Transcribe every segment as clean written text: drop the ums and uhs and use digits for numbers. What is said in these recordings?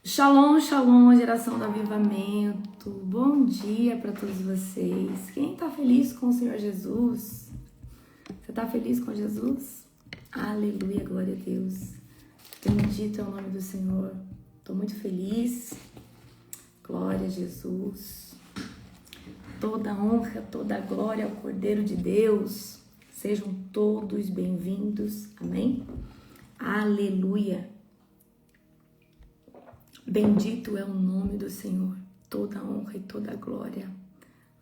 Shalom, shalom, geração do avivamento. Bom dia para todos vocês. Quem está feliz com o Senhor Jesus? Você está feliz com Jesus? Aleluia, glória a Deus. Bendito é o nome do Senhor. Estou muito feliz. Glória a Jesus. Toda honra, toda glória ao Cordeiro de Deus. Sejam todos bem-vindos. Amém? Aleluia. Bendito é o nome do Senhor, toda honra e toda glória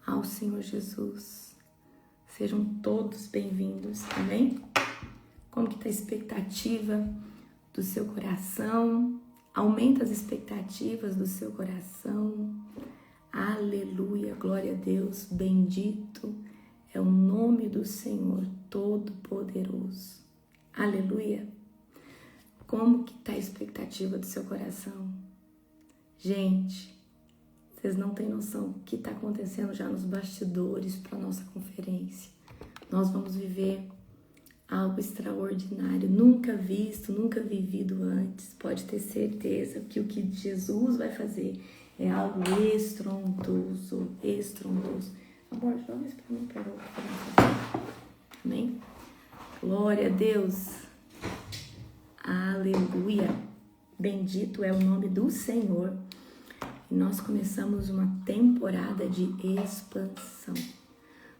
ao Senhor Jesus. Sejam todos bem-vindos, amém? Como que está a expectativa do seu coração? Aumenta as expectativas do seu coração. Aleluia, glória a Deus, bendito é o nome do Senhor Todo-Poderoso. Aleluia. Como que está a expectativa do seu coração? Gente, vocês não têm noção do que está acontecendo já nos bastidores para a nossa conferência. Nós vamos viver algo extraordinário, nunca visto, nunca vivido antes. Pode ter certeza que o que Jesus vai fazer é algo estrondoso, estrondoso. Amor, joga isso para mim, para eu fazer. Amém? Glória a Deus. Aleluia. Bendito é o nome do Senhor. E nós começamos uma temporada de expansão.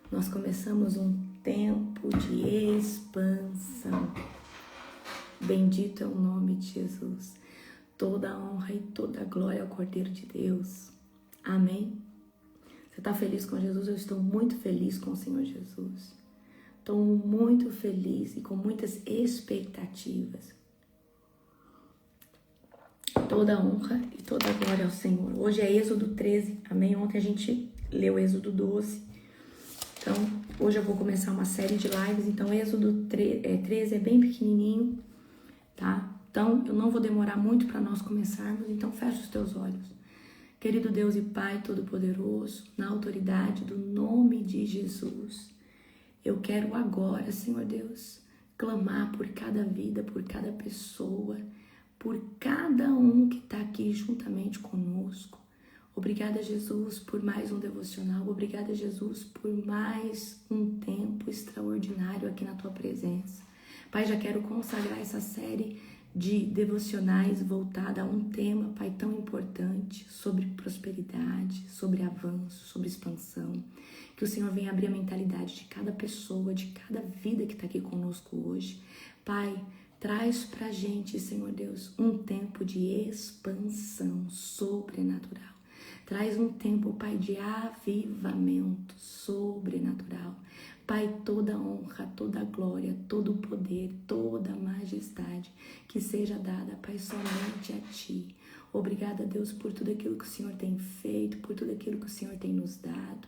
Nós começamos um tempo de expansão. Bendito é o nome de Jesus. Toda honra e toda glória ao Cordeiro de Deus. Amém? Você está feliz com Jesus? Eu estou muito feliz com o Senhor Jesus. Estou muito feliz e com muitas expectativas. Toda honra e toda glória ao Senhor. Hoje é Êxodo 13, amém? Ontem a gente leu Êxodo 12. Então, hoje eu vou começar uma série de lives. Então, Êxodo 13 é bem pequenininho, tá? Então, eu não vou demorar muito para nós começarmos. Então, fecha os teus olhos. Querido Deus e Pai Todo-Poderoso, na autoridade do nome de Jesus, eu quero agora, Senhor Deus, clamar por cada vida, por cada pessoa, por cada um que está aqui juntamente conosco. Obrigada, Jesus, por mais um devocional. Obrigada, Jesus, por mais um tempo extraordinário aqui na Tua presença. Pai, já quero consagrar essa série de devocionais voltada a um tema, Pai, tão importante, sobre prosperidade, sobre avanço, sobre expansão. Que o Senhor venha abrir a mentalidade de cada pessoa, de cada vida que está aqui conosco hoje. Pai, traz pra gente, Senhor Deus, um tempo de expansão sobrenatural. Traz um tempo, Pai, de avivamento sobrenatural. Pai, toda honra, toda glória, todo poder, toda majestade que seja dada, Pai, somente a Ti. Obrigada, Deus, por tudo aquilo que o Senhor tem feito, por tudo aquilo que o Senhor tem nos dado.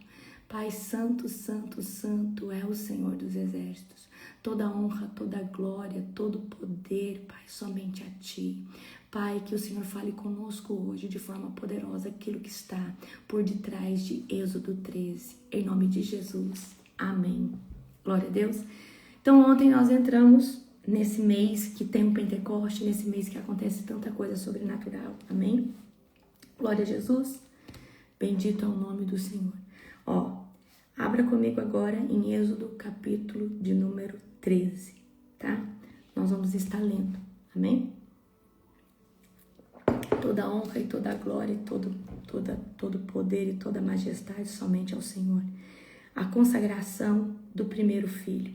Pai, santo, santo, santo é o Senhor dos exércitos. Toda honra, toda glória, todo poder, Pai, somente a Ti. Pai, que o Senhor fale conosco hoje de forma poderosa aquilo que está por detrás de Êxodo 13. Em nome de Jesus. Amém. Glória a Deus. Então, ontem nós entramos nesse mês que tem o Pentecoste, nesse mês que acontece tanta coisa sobrenatural. Amém? Glória a Jesus. Bendito é o nome do Senhor. Abra comigo agora em Êxodo capítulo de número 13, tá? Nós vamos estar lendo, amém? Toda honra e toda glória, todo poder e toda majestade somente ao Senhor. A consagração do primeiro filho.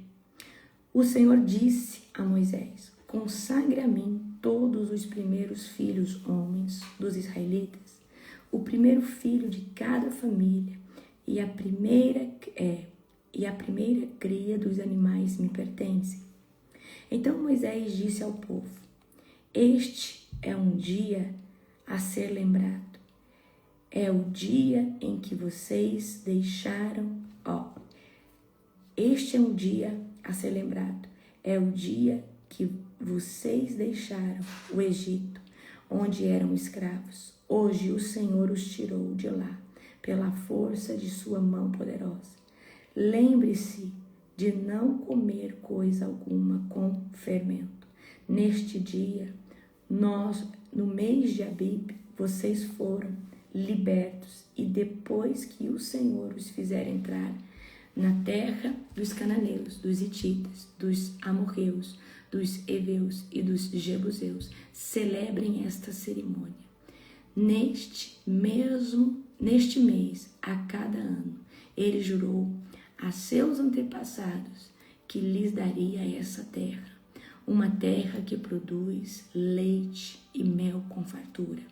O Senhor disse a Moisés: consagre a mim todos os primeiros filhos homens dos israelitas, o primeiro filho de cada família, e a primeira cria dos animais me pertence. Então Moisés disse ao povo: este é um dia a ser lembrado. É o dia em que vocês deixaram, este é um dia a ser lembrado. É o dia que vocês deixaram o Egito, onde eram escravos. Hoje o Senhor os tirou de lá, pela força de sua mão poderosa. Lembre-se de não comer coisa alguma com fermento. Neste dia, no mês de Abib, vocês foram libertos, e depois que o Senhor os fizer entrar na terra dos cananeus, dos hititas, dos amorreus, dos heveus e dos jebuseus, celebrem esta cerimônia. Neste mês, a cada ano, ele jurou a seus antepassados que lhes daria essa terra, uma terra que produz leite e mel com fartura.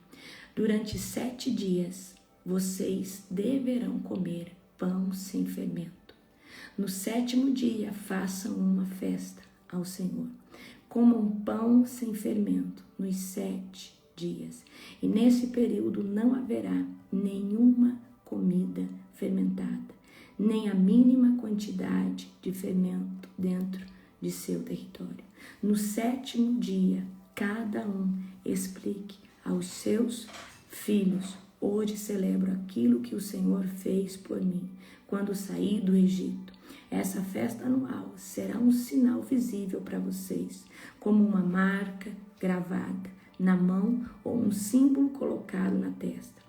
Durante 7 dias, vocês deverão comer pão sem fermento. No 7º dia, façam uma festa ao Senhor. Comam pão sem fermento nos 7 dias. E nesse período não haverá nenhuma comida fermentada, nem a mínima quantidade de fermento dentro de seu território. No 7º dia, cada um explique aos seus filhos: hoje celebro aquilo que o Senhor fez por mim quando saí do Egito. Essa festa anual será um sinal visível para vocês, como uma marca gravada na mão ou um símbolo colocado na testa.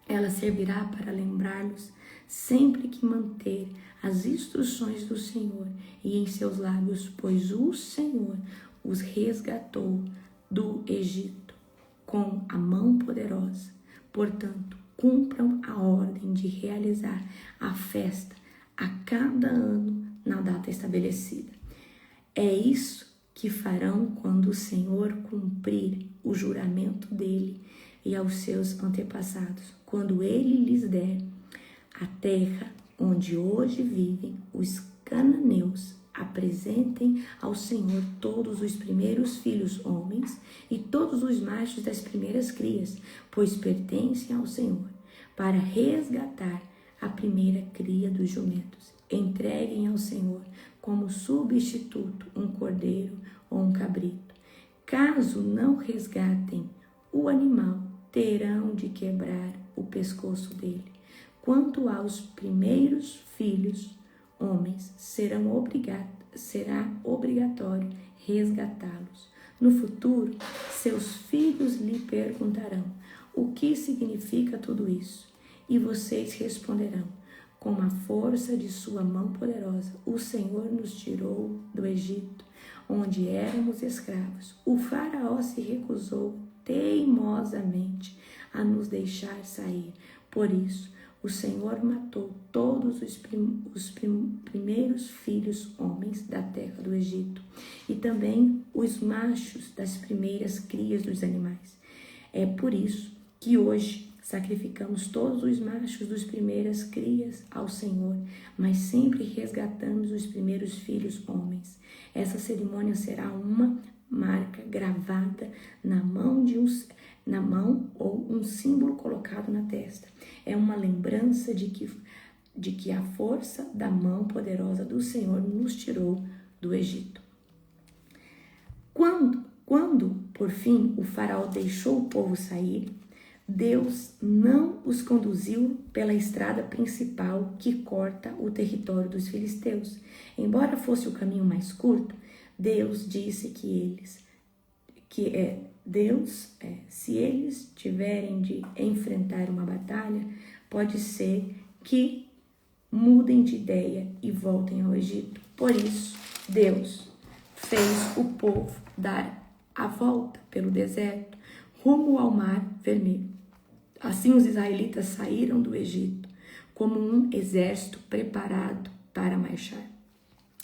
Ela servirá para lembrá-los sempre que manter as instruções do Senhor e em seus lábios, pois o Senhor os resgatou do Egito com a mão poderosa. Portanto, cumpram a ordem de realizar a festa a cada ano na data estabelecida. É isso que farão quando o Senhor cumprir o juramento dele e aos seus antepassados, quando ele lhes der a terra onde hoje vivem os cananeus. Apresentem ao Senhor todos os primeiros filhos homens e todos os machos das primeiras crias, pois pertencem ao Senhor, para resgatar a primeira cria dos jumentos. Entreguem ao Senhor como substituto um cordeiro ou um cabrito. Caso não resgatem o animal, terão de quebrar o pescoço dele. Quanto aos primeiros filhos homens, será obrigatório resgatá-los. No futuro, seus filhos lhe perguntarão: o que significa tudo isso? E vocês responderão: com a força de sua mão poderosa, o Senhor nos tirou do Egito, onde éramos escravos. O faraó se recusou teimosamente a nos deixar sair. Por isso, o Senhor matou todos os primeiros filhos homens da terra do Egito e também os machos das primeiras crias dos animais. É por isso que hoje sacrificamos todos os machos das primeiras crias ao Senhor, mas sempre resgatamos os primeiros filhos homens. Essa cerimônia será uma marca gravada na mão ou um símbolo colocado na testa. É uma lembrança de que a força da mão poderosa do Senhor nos tirou do Egito. Quando, por fim, o faraó deixou o povo sair, Deus não os conduziu pela estrada principal que corta o território dos filisteus. Embora fosse o caminho mais curto, Deus disse se eles tiverem de enfrentar uma batalha, pode ser que mudem de ideia e voltem ao Egito. Por isso, Deus fez o povo dar a volta pelo deserto, rumo ao Mar Vermelho. Assim os israelitas saíram do Egito como um exército preparado para marchar.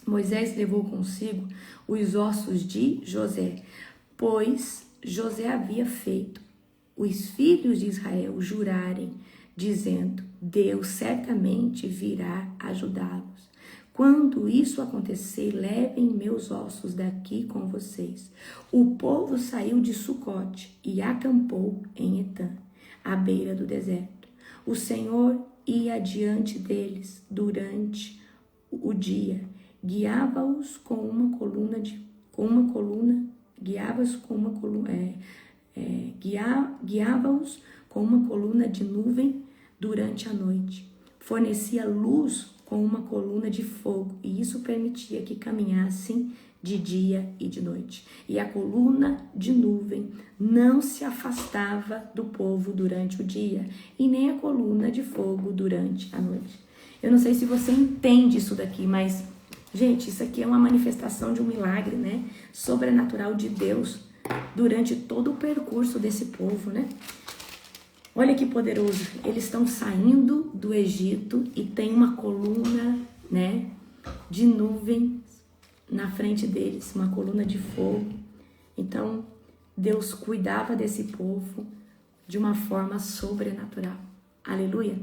Moisés levou consigo os ossos de José, pois José havia feito os filhos de Israel jurarem, dizendo: Deus certamente virá ajudá-los. Quando isso acontecer, levem meus ossos daqui com vocês. O povo saiu de Sucote e acampou em Etã, à beira do deserto. O Senhor ia adiante deles durante o dia, guiava-os com uma coluna de nuvem durante a noite. Fornecia luz com uma coluna de fogo, e isso permitia que caminhassem de dia e de noite. E a coluna de nuvem não se afastava do povo durante o dia, e nem a coluna de fogo durante a noite. Eu não sei se você entende isso daqui, mas, gente, isso aqui é uma manifestação de um milagre, né? Sobrenatural de Deus durante todo o percurso desse povo, né? Olha que poderoso. Eles estão saindo do Egito e tem uma coluna, né, de nuvem na frente deles, uma coluna de fogo. Então, Deus cuidava desse povo de uma forma sobrenatural. Aleluia.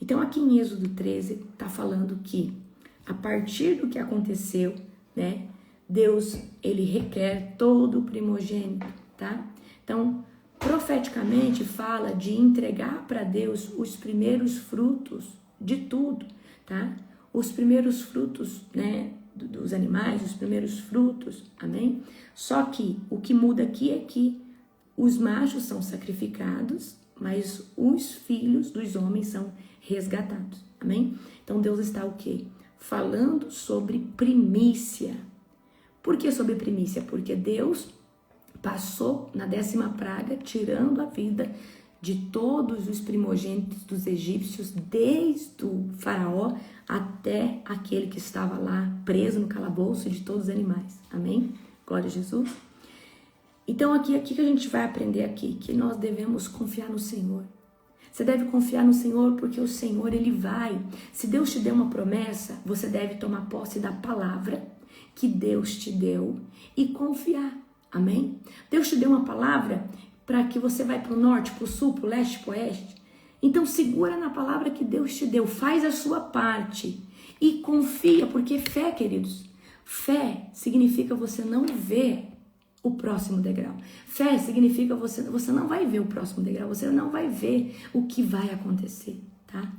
Então, aqui em Êxodo 13, está falando que, a partir do que aconteceu, né, Deus, ele requer todo o primogênito, tá? Então, profeticamente fala de entregar para Deus os primeiros frutos de tudo, tá? Os primeiros frutos, né, dos animais, os primeiros frutos, amém? Só que o que muda aqui é que os machos são sacrificados, mas os filhos dos homens são resgatados, amém? Então Deus está o quê? Falando sobre primícia. Por que sobre primícia? Porque Deus passou na 10ª praga, tirando a vida de todos os primogênitos dos egípcios, desde o faraó até aquele que estava lá preso no calabouço, de todos os animais. Amém? Glória a Jesus. Então aqui que a gente vai aprender aqui, que nós devemos confiar no Senhor. Você deve confiar no Senhor porque o Senhor, ele vai. Se Deus te deu uma promessa, você deve tomar posse da palavra que Deus te deu e confiar. Amém? Deus te deu uma palavra para que você vai para o norte, para o sul, para o leste, para o oeste. Então segura na palavra que Deus te deu, faz a sua parte e confia, porque fé, queridos, fé significa você não ver o próximo degrau. Fé significa você não vai ver o próximo degrau, você não vai ver o que vai acontecer, tá?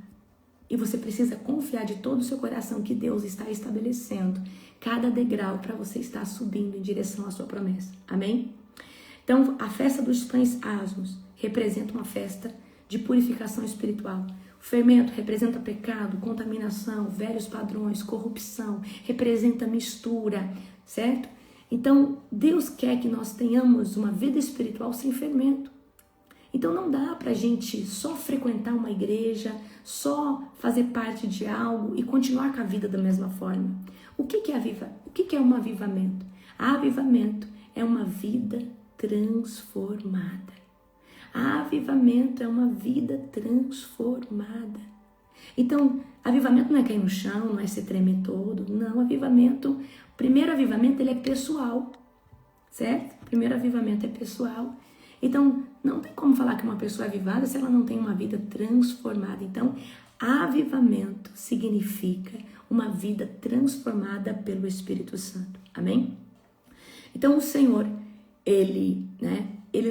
E você precisa confiar de todo o seu coração que Deus está estabelecendo cada degrau para você estar subindo em direção à sua promessa. Amém? Então, a festa dos pães asmos representa uma festa de purificação espiritual. O fermento representa pecado, contaminação, velhos padrões, corrupção, representa mistura, certo? Então, Deus quer que nós tenhamos uma vida espiritual sem fermento. Então não dá pra gente só frequentar uma igreja, só fazer parte de algo e continuar com a vida da mesma forma. O que é um avivamento? Avivamento é uma vida transformada. Avivamento é uma vida transformada. Então, avivamento não é cair no chão, não é se tremer todo. Não, avivamento, primeiro avivamento, ele é pessoal, certo? Primeiro avivamento é pessoal. Então, não tem como falar que uma pessoa é avivada se ela não tem uma vida transformada. Então, avivamento significa uma vida transformada pelo Espírito Santo. Amém? Então, o Senhor, ele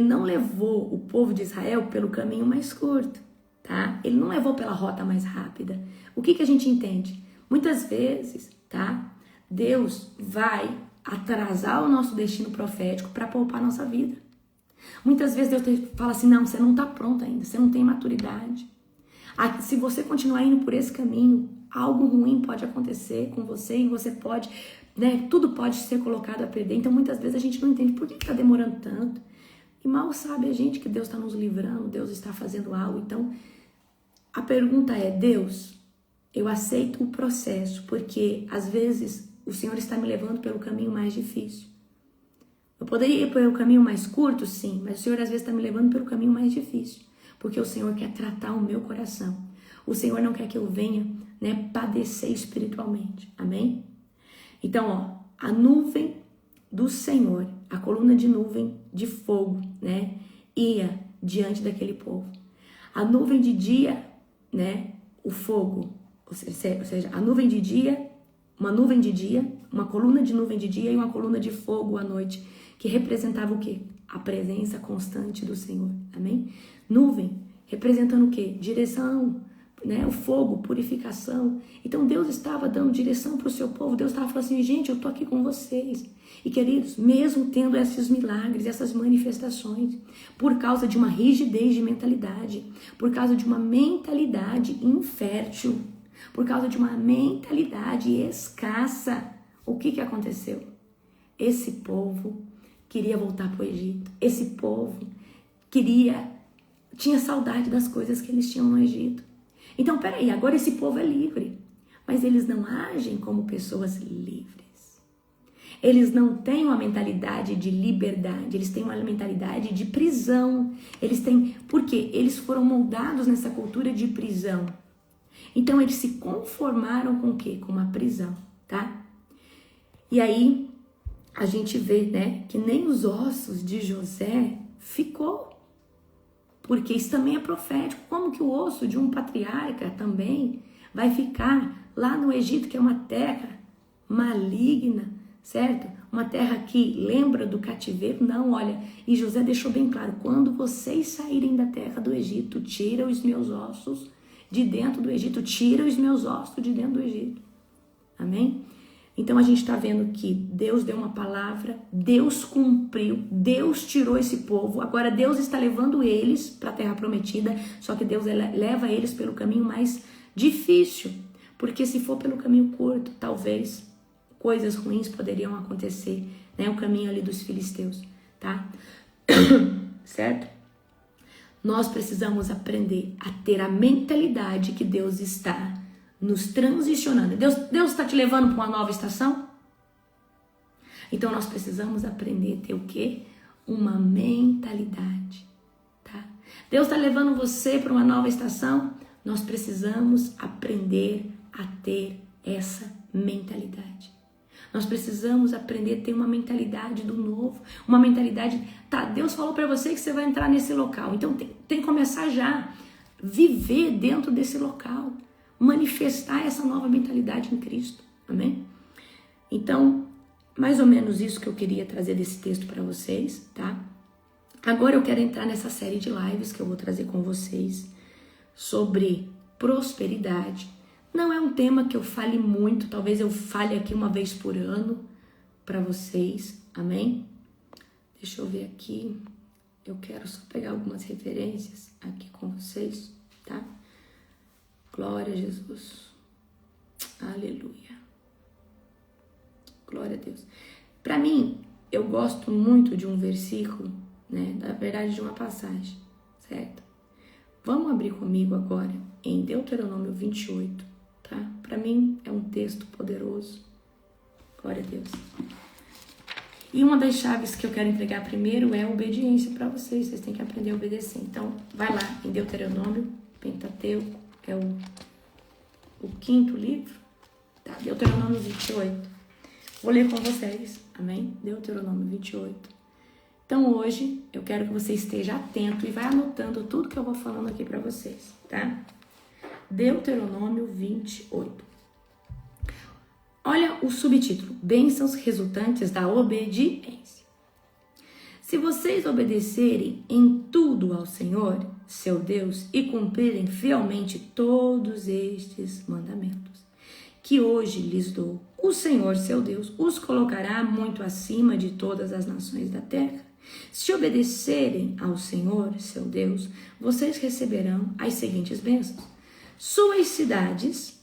não levou o povo de Israel pelo caminho mais curto, tá? Ele não levou pela rota mais rápida. O que a gente entende? Muitas vezes, tá? Deus vai atrasar o nosso destino profético para poupar a nossa vida. Muitas vezes Deus fala assim, não, você não está pronto ainda, você não tem maturidade. Se você continuar indo por esse caminho, algo ruim pode acontecer com você e você pode, né, tudo pode ser colocado a perder. Então muitas vezes a gente não entende por que está demorando tanto. E mal sabe a gente que Deus está nos livrando, Deus está fazendo algo. Então a pergunta é, Deus, eu aceito o processo, porque às vezes o Senhor está me levando pelo caminho mais difícil. Eu poderia ir pelo caminho mais curto, sim, mas o Senhor às vezes está me levando pelo caminho mais difícil, porque o Senhor quer tratar o meu coração. O Senhor não quer que eu venha, né, padecer espiritualmente. Amém? Então, ó, a nuvem do Senhor, a coluna de nuvem de fogo, né, ia diante daquele povo. A nuvem de dia, né, o fogo, ou seja, a nuvem de dia, uma nuvem de dia, uma coluna de nuvem de dia e uma coluna de fogo à noite, que representava o quê? A presença constante do Senhor. Amém? Nuvem representando o quê? Direção, né? O fogo, purificação. Então Deus estava dando direção para o seu povo. Deus estava falando assim, gente, eu estou aqui com vocês. E queridos, mesmo tendo esses milagres, essas manifestações, por causa de uma rigidez de mentalidade, por causa de uma mentalidade infértil, por causa de uma mentalidade escassa, o que aconteceu? esse povo queria voltar para o Egito. Esse povo tinha saudade das coisas que eles tinham no Egito. Então, peraí, agora esse povo é livre, mas eles não agem como pessoas livres. Eles não têm uma mentalidade de liberdade, eles têm uma mentalidade de prisão. Por quê? Eles foram moldados nessa cultura de prisão. Então, eles se conformaram com o quê? Com uma prisão, tá? E aí, a gente vê, né, que nem os ossos de José ficou. Porque isso também é profético. Como que o osso de um patriarca também vai ficar lá no Egito, que é uma terra maligna, certo? Uma terra que lembra do cativeiro? Não, olha. E José deixou bem claro, quando vocês saírem da terra do Egito, tira os meus ossos de dentro do Egito. Tira os meus ossos de dentro do Egito. Amém? Então a gente está vendo que Deus deu uma palavra, Deus cumpriu, Deus tirou esse povo, agora Deus está levando eles para a terra prometida, só que Deus leva eles pelo caminho mais difícil, porque se for pelo caminho curto, talvez coisas ruins poderiam acontecer, né? O caminho ali dos filisteus, tá? Certo? Nós precisamos aprender a ter a mentalidade que Deus está nos transicionando. Deus está te levando para uma nova estação? Então nós precisamos aprender a ter o quê? Uma mentalidade, tá? Deus está levando você para uma nova estação? Nós precisamos aprender a ter essa mentalidade. Nós precisamos aprender a ter uma mentalidade do novo, uma mentalidade, tá, Deus falou para você que você vai entrar nesse local, então tem que começar já, viver dentro desse local, manifestar essa nova mentalidade em Cristo, amém? Então, mais ou menos isso que eu queria trazer desse texto para vocês, tá? Agora eu quero entrar nessa série de lives que eu vou trazer com vocês sobre prosperidade. Não é um tema que eu fale muito, talvez eu fale aqui uma vez por ano para vocês, amém? Deixa eu ver aqui, eu quero só pegar algumas referências aqui com vocês, tá? Glória a Jesus, aleluia, glória a Deus. Para mim, eu gosto muito de um versículo, né? Na verdade, de uma passagem, certo? Vamos abrir comigo agora em Deuteronômio 28, tá? Para mim é um texto poderoso. Glória a Deus. E uma das chaves que eu quero entregar primeiro é a obediência para vocês. Vocês têm que aprender a obedecer. Então, vai lá em Deuteronômio, Pentateuco, é o quinto livro, tá? Deuteronômio 28. Vou ler com vocês, amém? Deuteronômio 28. Então, hoje, eu quero que você esteja atento e vai anotando tudo que eu vou falando aqui para vocês, tá? Deuteronômio 28. Olha o subtítulo, bênçãos resultantes da obediência. Se vocês obedecerem em tudo ao Senhor, seu Deus, e cumprirem fielmente todos estes mandamentos, que hoje lhes dou, o Senhor, seu Deus, os colocará muito acima de todas as nações da terra. Se obedecerem ao Senhor, seu Deus, vocês receberão as seguintes bênçãos. Suas cidades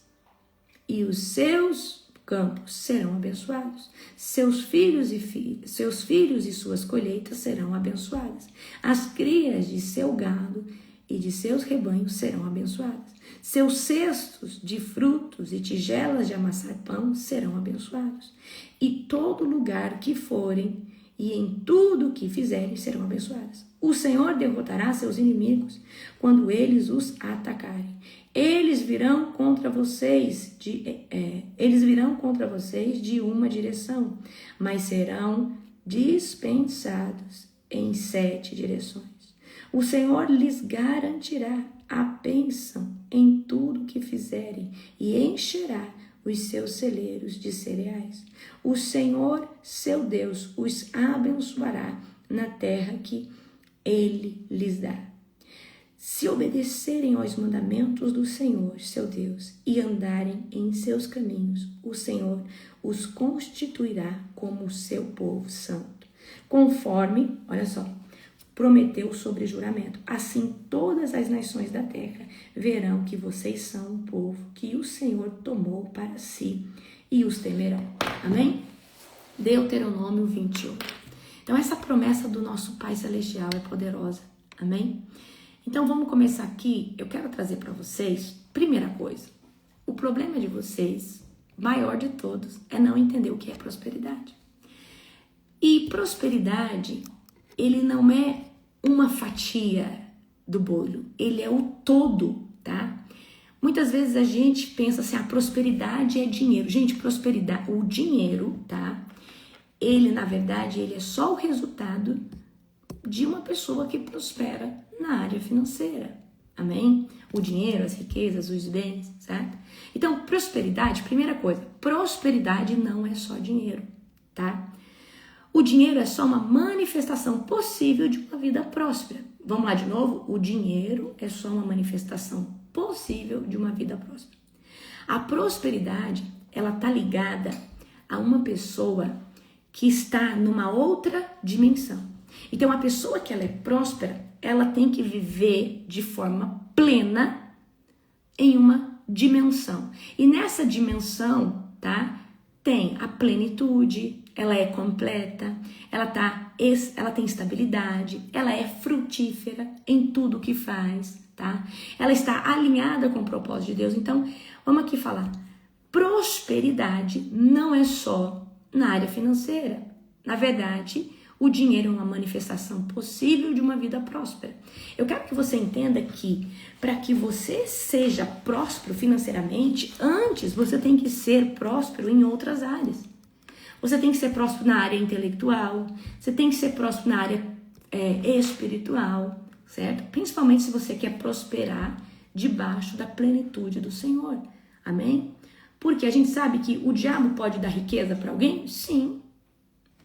e os seus campos serão abençoados. Seus filhos e suas colheitas serão abençoadas. As crias de seu gado e de seus rebanhos serão abençoadas. Seus cestos de frutos e tigelas de amassar pão serão abençoados. E todo lugar que forem e em tudo o que fizerem serão abençoadas. O Senhor derrotará seus inimigos quando eles os atacarem. Eles virão contra vocês de uma direção, mas serão dispensados em 7 direções. O Senhor lhes garantirá a bênção em tudo que fizerem e encherá os seus celeiros de cereais. O Senhor, seu Deus, os abençoará na terra que ele lhes dá. Se obedecerem aos mandamentos do Senhor, seu Deus, e andarem em seus caminhos, o Senhor os constituirá como seu povo santo, conforme, olha só, prometeu sobre juramento. Assim todas as nações da terra verão que vocês são um povo que o Senhor tomou para si e os temerão. Amém? Deuteronômio 21. Então, essa promessa do nosso Pai Celestial é poderosa. Amém? Então, vamos começar aqui. Eu quero trazer para vocês, primeira coisa, o problema de vocês, maior de todos, é não entender o que é prosperidade. E prosperidade, ele não é uma fatia do bolo, ele é o todo, tá? Muitas vezes a gente pensa assim, a prosperidade é dinheiro. Gente, prosperidade, o dinheiro, tá? Ele, na verdade, ele é só o resultado de uma pessoa que prospera na área financeira. Amém? O dinheiro, as riquezas, os bens, certo? Então, prosperidade, primeira coisa, prosperidade não é só dinheiro, tá? O dinheiro é só uma manifestação possível de uma vida próspera. Vamos lá de novo? O dinheiro é só uma manifestação possível de uma vida próspera. A prosperidade, ela tá ligada a uma pessoa que está numa outra dimensão. Então, a pessoa que ela é próspera, ela tem que viver de forma plena em uma dimensão. E nessa dimensão, tá? Tem a plenitude, ela é completa, ela tem estabilidade, ela é frutífera em tudo que faz, tá? Ela está alinhada com o propósito de Deus. Então, vamos aqui falar. Prosperidade não é só na área financeira. Na verdade, o dinheiro é uma manifestação possível de uma vida próspera. Eu quero que você entenda que para que você seja próspero financeiramente, antes você tem que ser próspero em outras áreas. Você tem que ser próspero na área intelectual, você tem que ser próspero na área espiritual, certo? Principalmente se você quer prosperar debaixo da plenitude do Senhor. Amém? Porque a gente sabe que o diabo pode dar riqueza para alguém? Sim.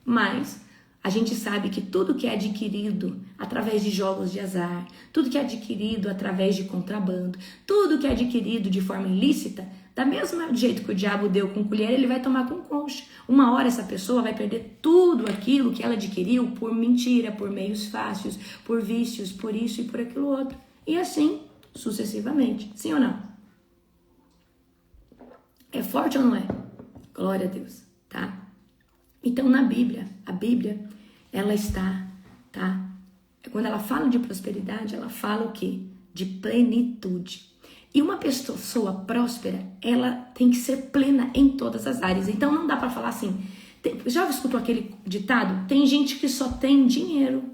Mas a gente sabe que tudo que é adquirido através de jogos de azar, tudo que é adquirido através de contrabando, tudo que é adquirido de forma ilícita, da mesma jeito que o diabo deu com colher, ele vai tomar com concha. Uma hora essa pessoa vai perder tudo aquilo que ela adquiriu por mentira, por meios fáceis, por vícios, por isso e por aquilo outro. E assim, sucessivamente. Sim ou não? É forte ou não é? Glória a Deus, tá? Então, na Bíblia, a Bíblia, ela está, tá? Quando ela fala de prosperidade, ela fala o quê? De plenitude. E uma pessoa próspera, ela tem que ser plena em todas as áreas. Então, não dá para falar assim. Já escutou aquele ditado? Tem gente que só tem dinheiro,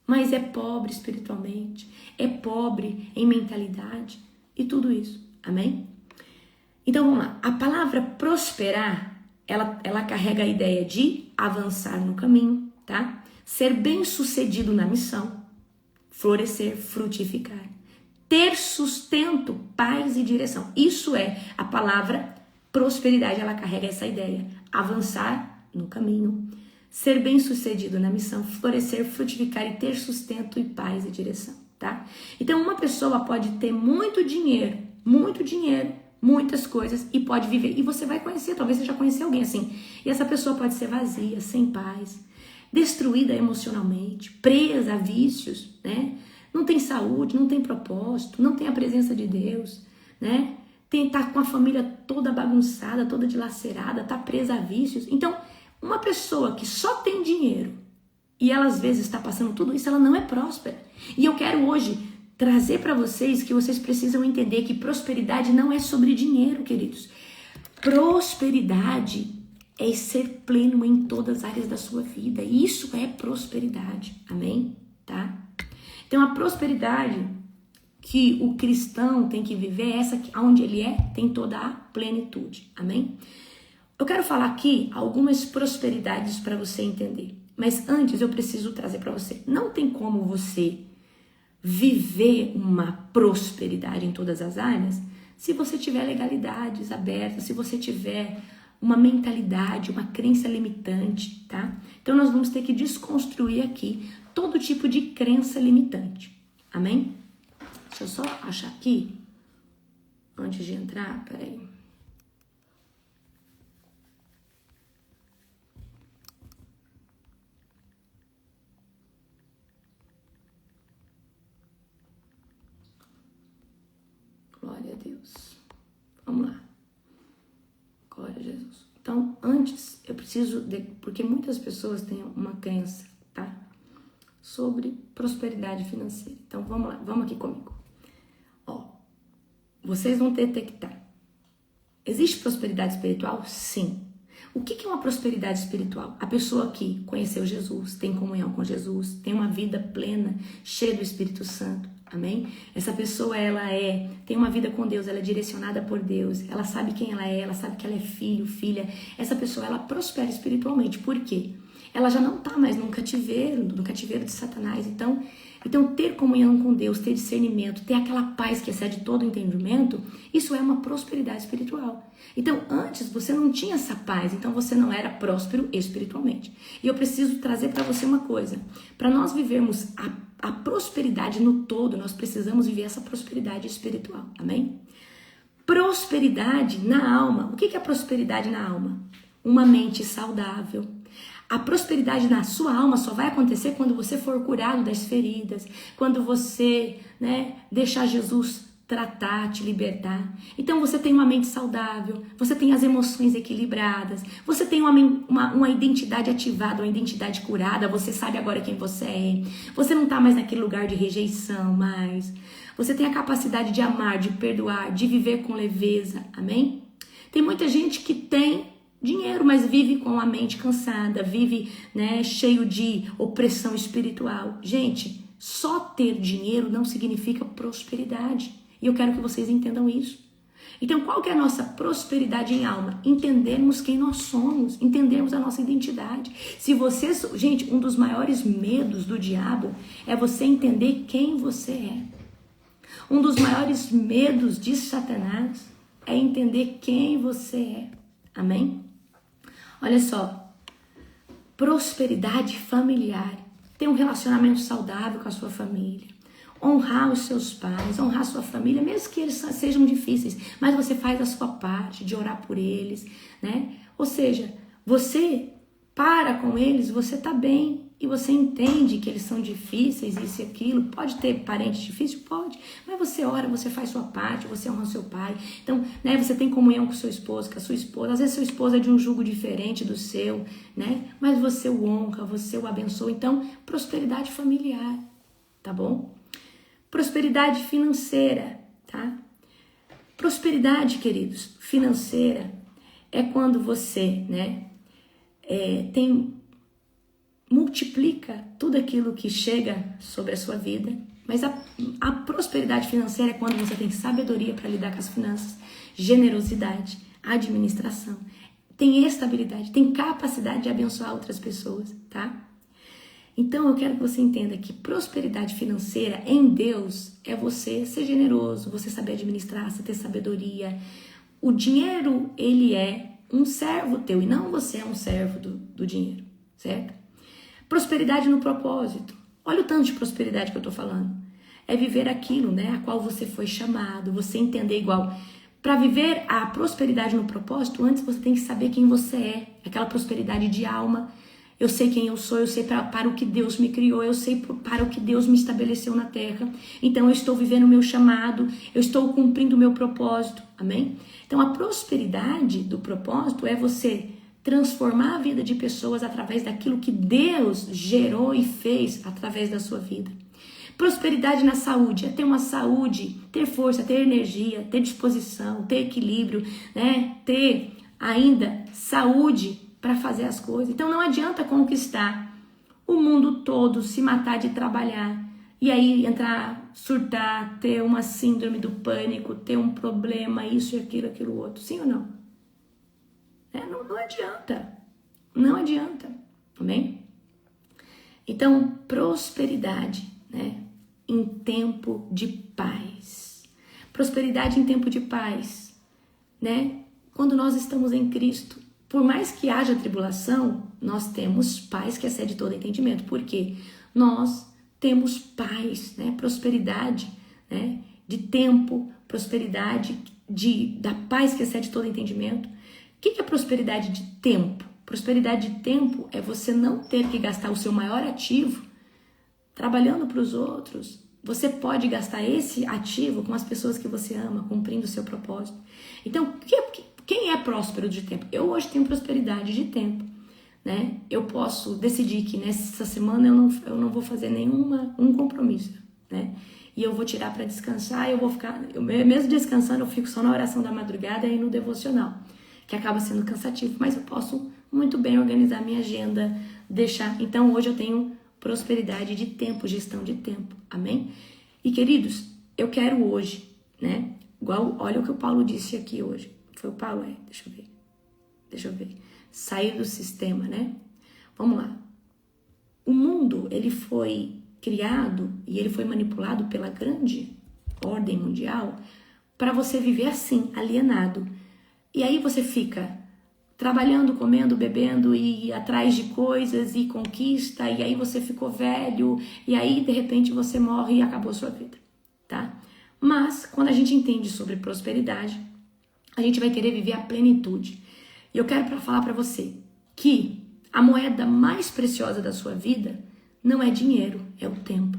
mas é pobre espiritualmente, é pobre em mentalidade e tudo isso. Amém? Então, vamos lá. A palavra prosperar, ela carrega a ideia de avançar no caminho, tá? Ser bem-sucedido na missão, florescer, frutificar, ter sustento, paz e direção. Isso é a palavra prosperidade, ela carrega essa ideia. Avançar no caminho, ser bem-sucedido na missão, florescer, frutificar e ter sustento e paz e direção, tá? Então, uma pessoa pode ter muito dinheiro, muitas coisas e pode viver. E você vai conhecer, talvez você já conheceu alguém assim. E essa pessoa pode ser vazia, sem paz, destruída emocionalmente, presa a vícios, né? Não tem saúde, não tem propósito, não tem a presença de Deus, né? Tá com a família toda bagunçada, toda dilacerada, tá presa a vícios. Então, uma pessoa que só tem dinheiro e ela às vezes está passando tudo isso, ela não é próspera. E eu quero hoje trazer para vocês que vocês precisam entender que prosperidade não é sobre dinheiro, queridos. Prosperidade é ser pleno em todas as áreas da sua vida. Isso é prosperidade. Amém? Tá? Então, a prosperidade que o cristão tem que viver é essa onde ele tem toda a plenitude. Amém? Eu quero falar aqui algumas prosperidades para você entender. Mas antes eu preciso trazer para você. Não tem como você viver uma prosperidade em todas as áreas se você tiver legalidades abertas, se você tiver uma mentalidade, uma crença limitante, tá? Então nós vamos ter que desconstruir aqui todo tipo de crença limitante. Amém? Deixa eu só achar aqui, antes de entrar, peraí. Glória a Deus. Vamos lá. Glória a Jesus. Então, antes, eu preciso... Porque muitas pessoas têm uma crença, tá? Sobre prosperidade financeira. Então, vamos lá, vamos aqui comigo. Ó, vocês vão detectar. Existe prosperidade espiritual? Sim. O que é uma prosperidade espiritual? A pessoa que conheceu Jesus, tem comunhão com Jesus, tem uma vida plena, cheia do Espírito Santo. Amém? Essa pessoa, ela tem uma vida com Deus, ela é direcionada por Deus, ela sabe quem ela sabe que ela é filho, filha. Essa pessoa, ela prospera espiritualmente. Por quê? Ela já não está mais no cativeiro de Satanás. Então, ter comunhão com Deus, ter discernimento, ter aquela paz que excede todo o entendimento, isso é uma prosperidade espiritual. Então, antes você não tinha essa paz, então você não era próspero espiritualmente. E eu preciso trazer para você uma coisa. Para nós vivermos a prosperidade no todo, nós precisamos viver essa prosperidade espiritual. Amém? Prosperidade na alma. O que é prosperidade na alma? Uma mente saudável. A prosperidade na sua alma só vai acontecer quando você for curado das feridas, quando você, deixar Jesus tratar, te libertar. Então você tem uma mente saudável, você tem as emoções equilibradas, você tem uma identidade ativada, uma identidade curada, você sabe agora quem você é, você não está mais naquele lugar de rejeição mais, você tem a capacidade de amar, de perdoar, de viver com leveza, amém? Tem muita gente que tem dinheiro, mas vive com a mente cansada, vive, cheio de opressão espiritual. Gente, só ter dinheiro não significa prosperidade. E eu quero que vocês entendam isso. Então, qual que é a nossa prosperidade em alma? Entendermos quem nós somos, entendermos a nossa identidade. Gente, um dos maiores medos do diabo é você entender quem você é. Um dos maiores medos de Satanás é entender quem você é. Amém? Olha só, prosperidade familiar, ter um relacionamento saudável com a sua família, honrar os seus pais, honrar a sua família, mesmo que eles sejam difíceis, mas você faz a sua parte de orar por eles, Ou seja, você para com eles, você tá bem e você entende que eles são difíceis, isso e aquilo. Pode ter parente difícil? Pode, mas você ora, você faz sua parte, você honra o seu pai. Então, você tem comunhão com seu esposo, com a sua esposa. Às vezes seu esposo é de um jugo diferente do seu, mas você o honra, você o abençoa. Então, prosperidade familiar, tá bom? Prosperidade financeira, tá? Prosperidade, queridos, financeira é quando você, multiplica tudo aquilo que chega sobre a sua vida. Mas a prosperidade financeira é quando você tem sabedoria para lidar com as finanças, generosidade, administração, tem estabilidade, tem capacidade de abençoar outras pessoas, tá? Então eu quero que você entenda que prosperidade financeira em Deus é você ser generoso, você saber administrar, você ter sabedoria. O dinheiro, ele é um servo teu e não você é um servo do dinheiro, certo? Prosperidade no propósito. Olha o tanto de prosperidade que eu tô falando. É viver aquilo, a qual você foi chamado, você entender igual. Para viver a prosperidade no propósito, antes você tem que saber quem você é. Aquela prosperidade de alma. Eu sei quem eu sou, eu sei para o que Deus me criou, eu sei para o que Deus me estabeleceu na terra. Então eu estou vivendo o meu chamado, eu estou cumprindo o meu propósito. Amém? Então a prosperidade do propósito é você transformar a vida de pessoas através daquilo que Deus gerou e fez através da sua vida. Prosperidade na saúde é ter uma saúde, ter força, ter energia, ter disposição, ter equilíbrio, ter ainda saúde para fazer as coisas. Então não adianta conquistar o mundo todo, se matar de trabalhar e aí entrar, surtar, ter uma síndrome do pânico, ter um problema, isso e aquilo outro. Sim ou não? Não adianta, não adianta, amém? Então, prosperidade, em tempo de paz. Prosperidade em tempo de paz, Quando nós estamos em Cristo, por mais que haja tribulação, nós temos paz que excede todo entendimento. Por quê? Nós temos paz, prosperidade, de tempo, prosperidade da paz que excede todo entendimento. O que é prosperidade de tempo? Prosperidade de tempo é você não ter que gastar o seu maior ativo trabalhando para os outros. Você pode gastar esse ativo com as pessoas que você ama, cumprindo o seu propósito. Então, Quem é próspero de tempo? Eu hoje tenho prosperidade de tempo, né? Eu posso decidir que nessa semana eu não vou fazer um compromisso, né? E eu vou tirar para descansar, mesmo descansando, eu fico só na oração da madrugada e no devocional, que acaba sendo cansativo, mas eu posso muito bem organizar minha agenda, deixar. Então hoje eu tenho prosperidade de tempo, gestão de tempo, amém? E queridos, eu quero hoje, né? Igual, olha o que o Paulo disse aqui hoje. Foi o Paulo, deixa eu ver. Sair do sistema, né? Vamos lá. O mundo, ele foi criado e ele foi manipulado pela grande ordem mundial para você viver assim, alienado. E aí você fica trabalhando, comendo, bebendo e atrás de coisas e conquista, e aí você ficou velho, e aí de repente você morre e acabou sua vida, tá? Mas quando a gente entende sobre prosperidade, a gente vai querer viver a plenitude. E eu quero falar para você que a moeda mais preciosa da sua vida não é dinheiro, é o tempo.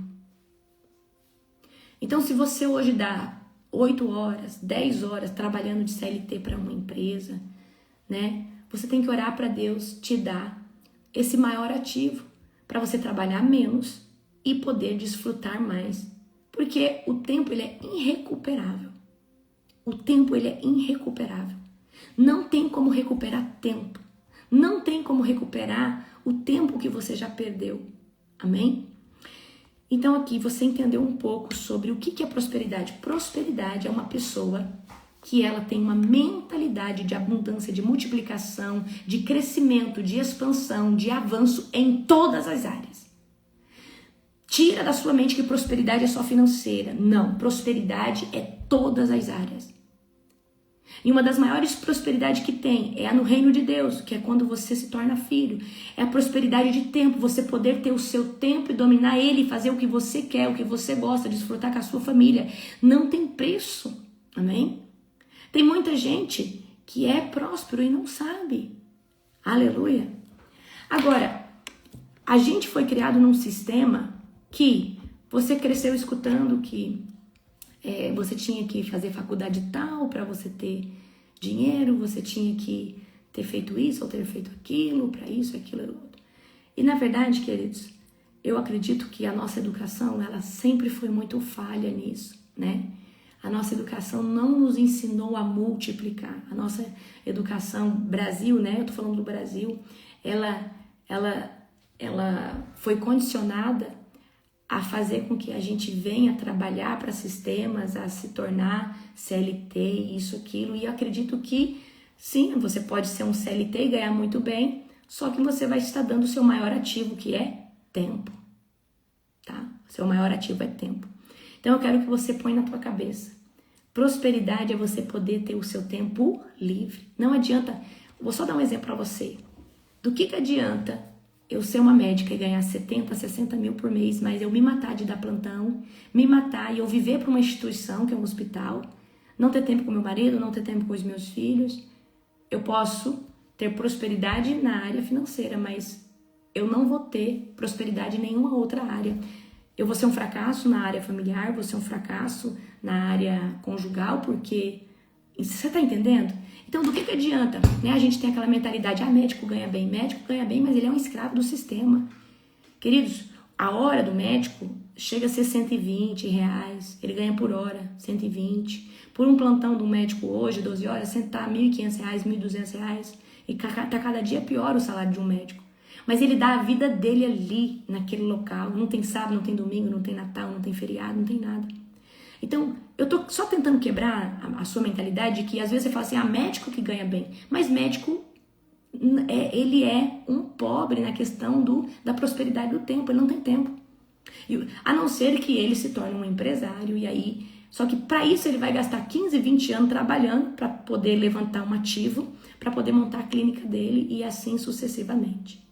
Então, se você hoje dá 8 horas, 10 horas trabalhando de CLT para uma empresa, né? Você tem que orar para Deus te dar esse maior ativo para você trabalhar menos e poder desfrutar mais. Porque o tempo, ele é irrecuperável. O tempo, ele é irrecuperável. Não tem como recuperar tempo. Não tem como recuperar o tempo que você já perdeu. Amém? Então aqui você entendeu um pouco sobre o que é prosperidade. Prosperidade é uma pessoa que ela tem uma mentalidade de abundância, de multiplicação, de crescimento, de expansão, de avanço em todas as áreas. Tira da sua mente que prosperidade é só financeira. Não, prosperidade é todas as áreas. E uma das maiores prosperidades que tem é a no reino de Deus, que é quando você se torna filho. É a prosperidade de tempo, você poder ter o seu tempo e dominar ele, fazer o que você quer, o que você gosta, desfrutar com a sua família. Não tem preço, amém? Tem muita gente que é próspero e não sabe. Aleluia. Agora, a gente foi criado num sistema que você cresceu escutando que você tinha que fazer faculdade tal para você ter dinheiro, você tinha que ter feito isso ou ter feito aquilo, para isso, aquilo e outro. E na verdade, queridos, eu acredito que a nossa educação, ela sempre foi muito falha nisso, né? A nossa educação não nos ensinou a multiplicar. A nossa educação, Brasil, né? Eu tô falando do Brasil, ela foi condicionada a fazer com que a gente venha trabalhar para sistemas, a se tornar CLT, isso, aquilo. E eu acredito que, sim, você pode ser um CLT e ganhar muito bem, só que você vai estar dando o seu maior ativo, que é tempo, tá? O seu maior ativo é tempo. Então eu quero que você ponha na tua cabeça. Prosperidade é você poder ter o seu tempo livre. Não adianta, vou só dar um exemplo para você. Do que adianta eu ser uma médica e ganhar 70, 60 mil por mês, mas eu me matar de dar plantão, me matar e eu viver para uma instituição, que é um hospital, não ter tempo com meu marido, não ter tempo com os meus filhos. Eu posso ter prosperidade na área financeira, mas eu não vou ter prosperidade em nenhuma outra área. Eu vou ser um fracasso na área familiar, vou ser um fracasso na área conjugal, porque... Você tá entendendo? Então, do que adianta? Né? A gente tem aquela mentalidade, médico ganha bem, mas ele é um escravo do sistema. Queridos, a hora do médico chega a ser R$120, ele ganha por hora, 120. Por um plantão do médico hoje, 12 horas, tá R$1.500, R$1.200, e tá cada dia pior o salário de um médico. Mas ele dá a vida dele ali, naquele local. Não tem sábado, não tem domingo, não tem Natal, não tem feriado, não tem nada. Então, eu tô só tentando quebrar a sua mentalidade de que às vezes você fala assim, médico que ganha bem. Mas médico, ele é um pobre na questão da prosperidade do tempo, ele não tem tempo. A não ser que ele se torne um empresário e aí... Só que para isso ele vai gastar 15, 20 anos trabalhando para poder levantar um ativo, para poder montar a clínica dele e assim sucessivamente,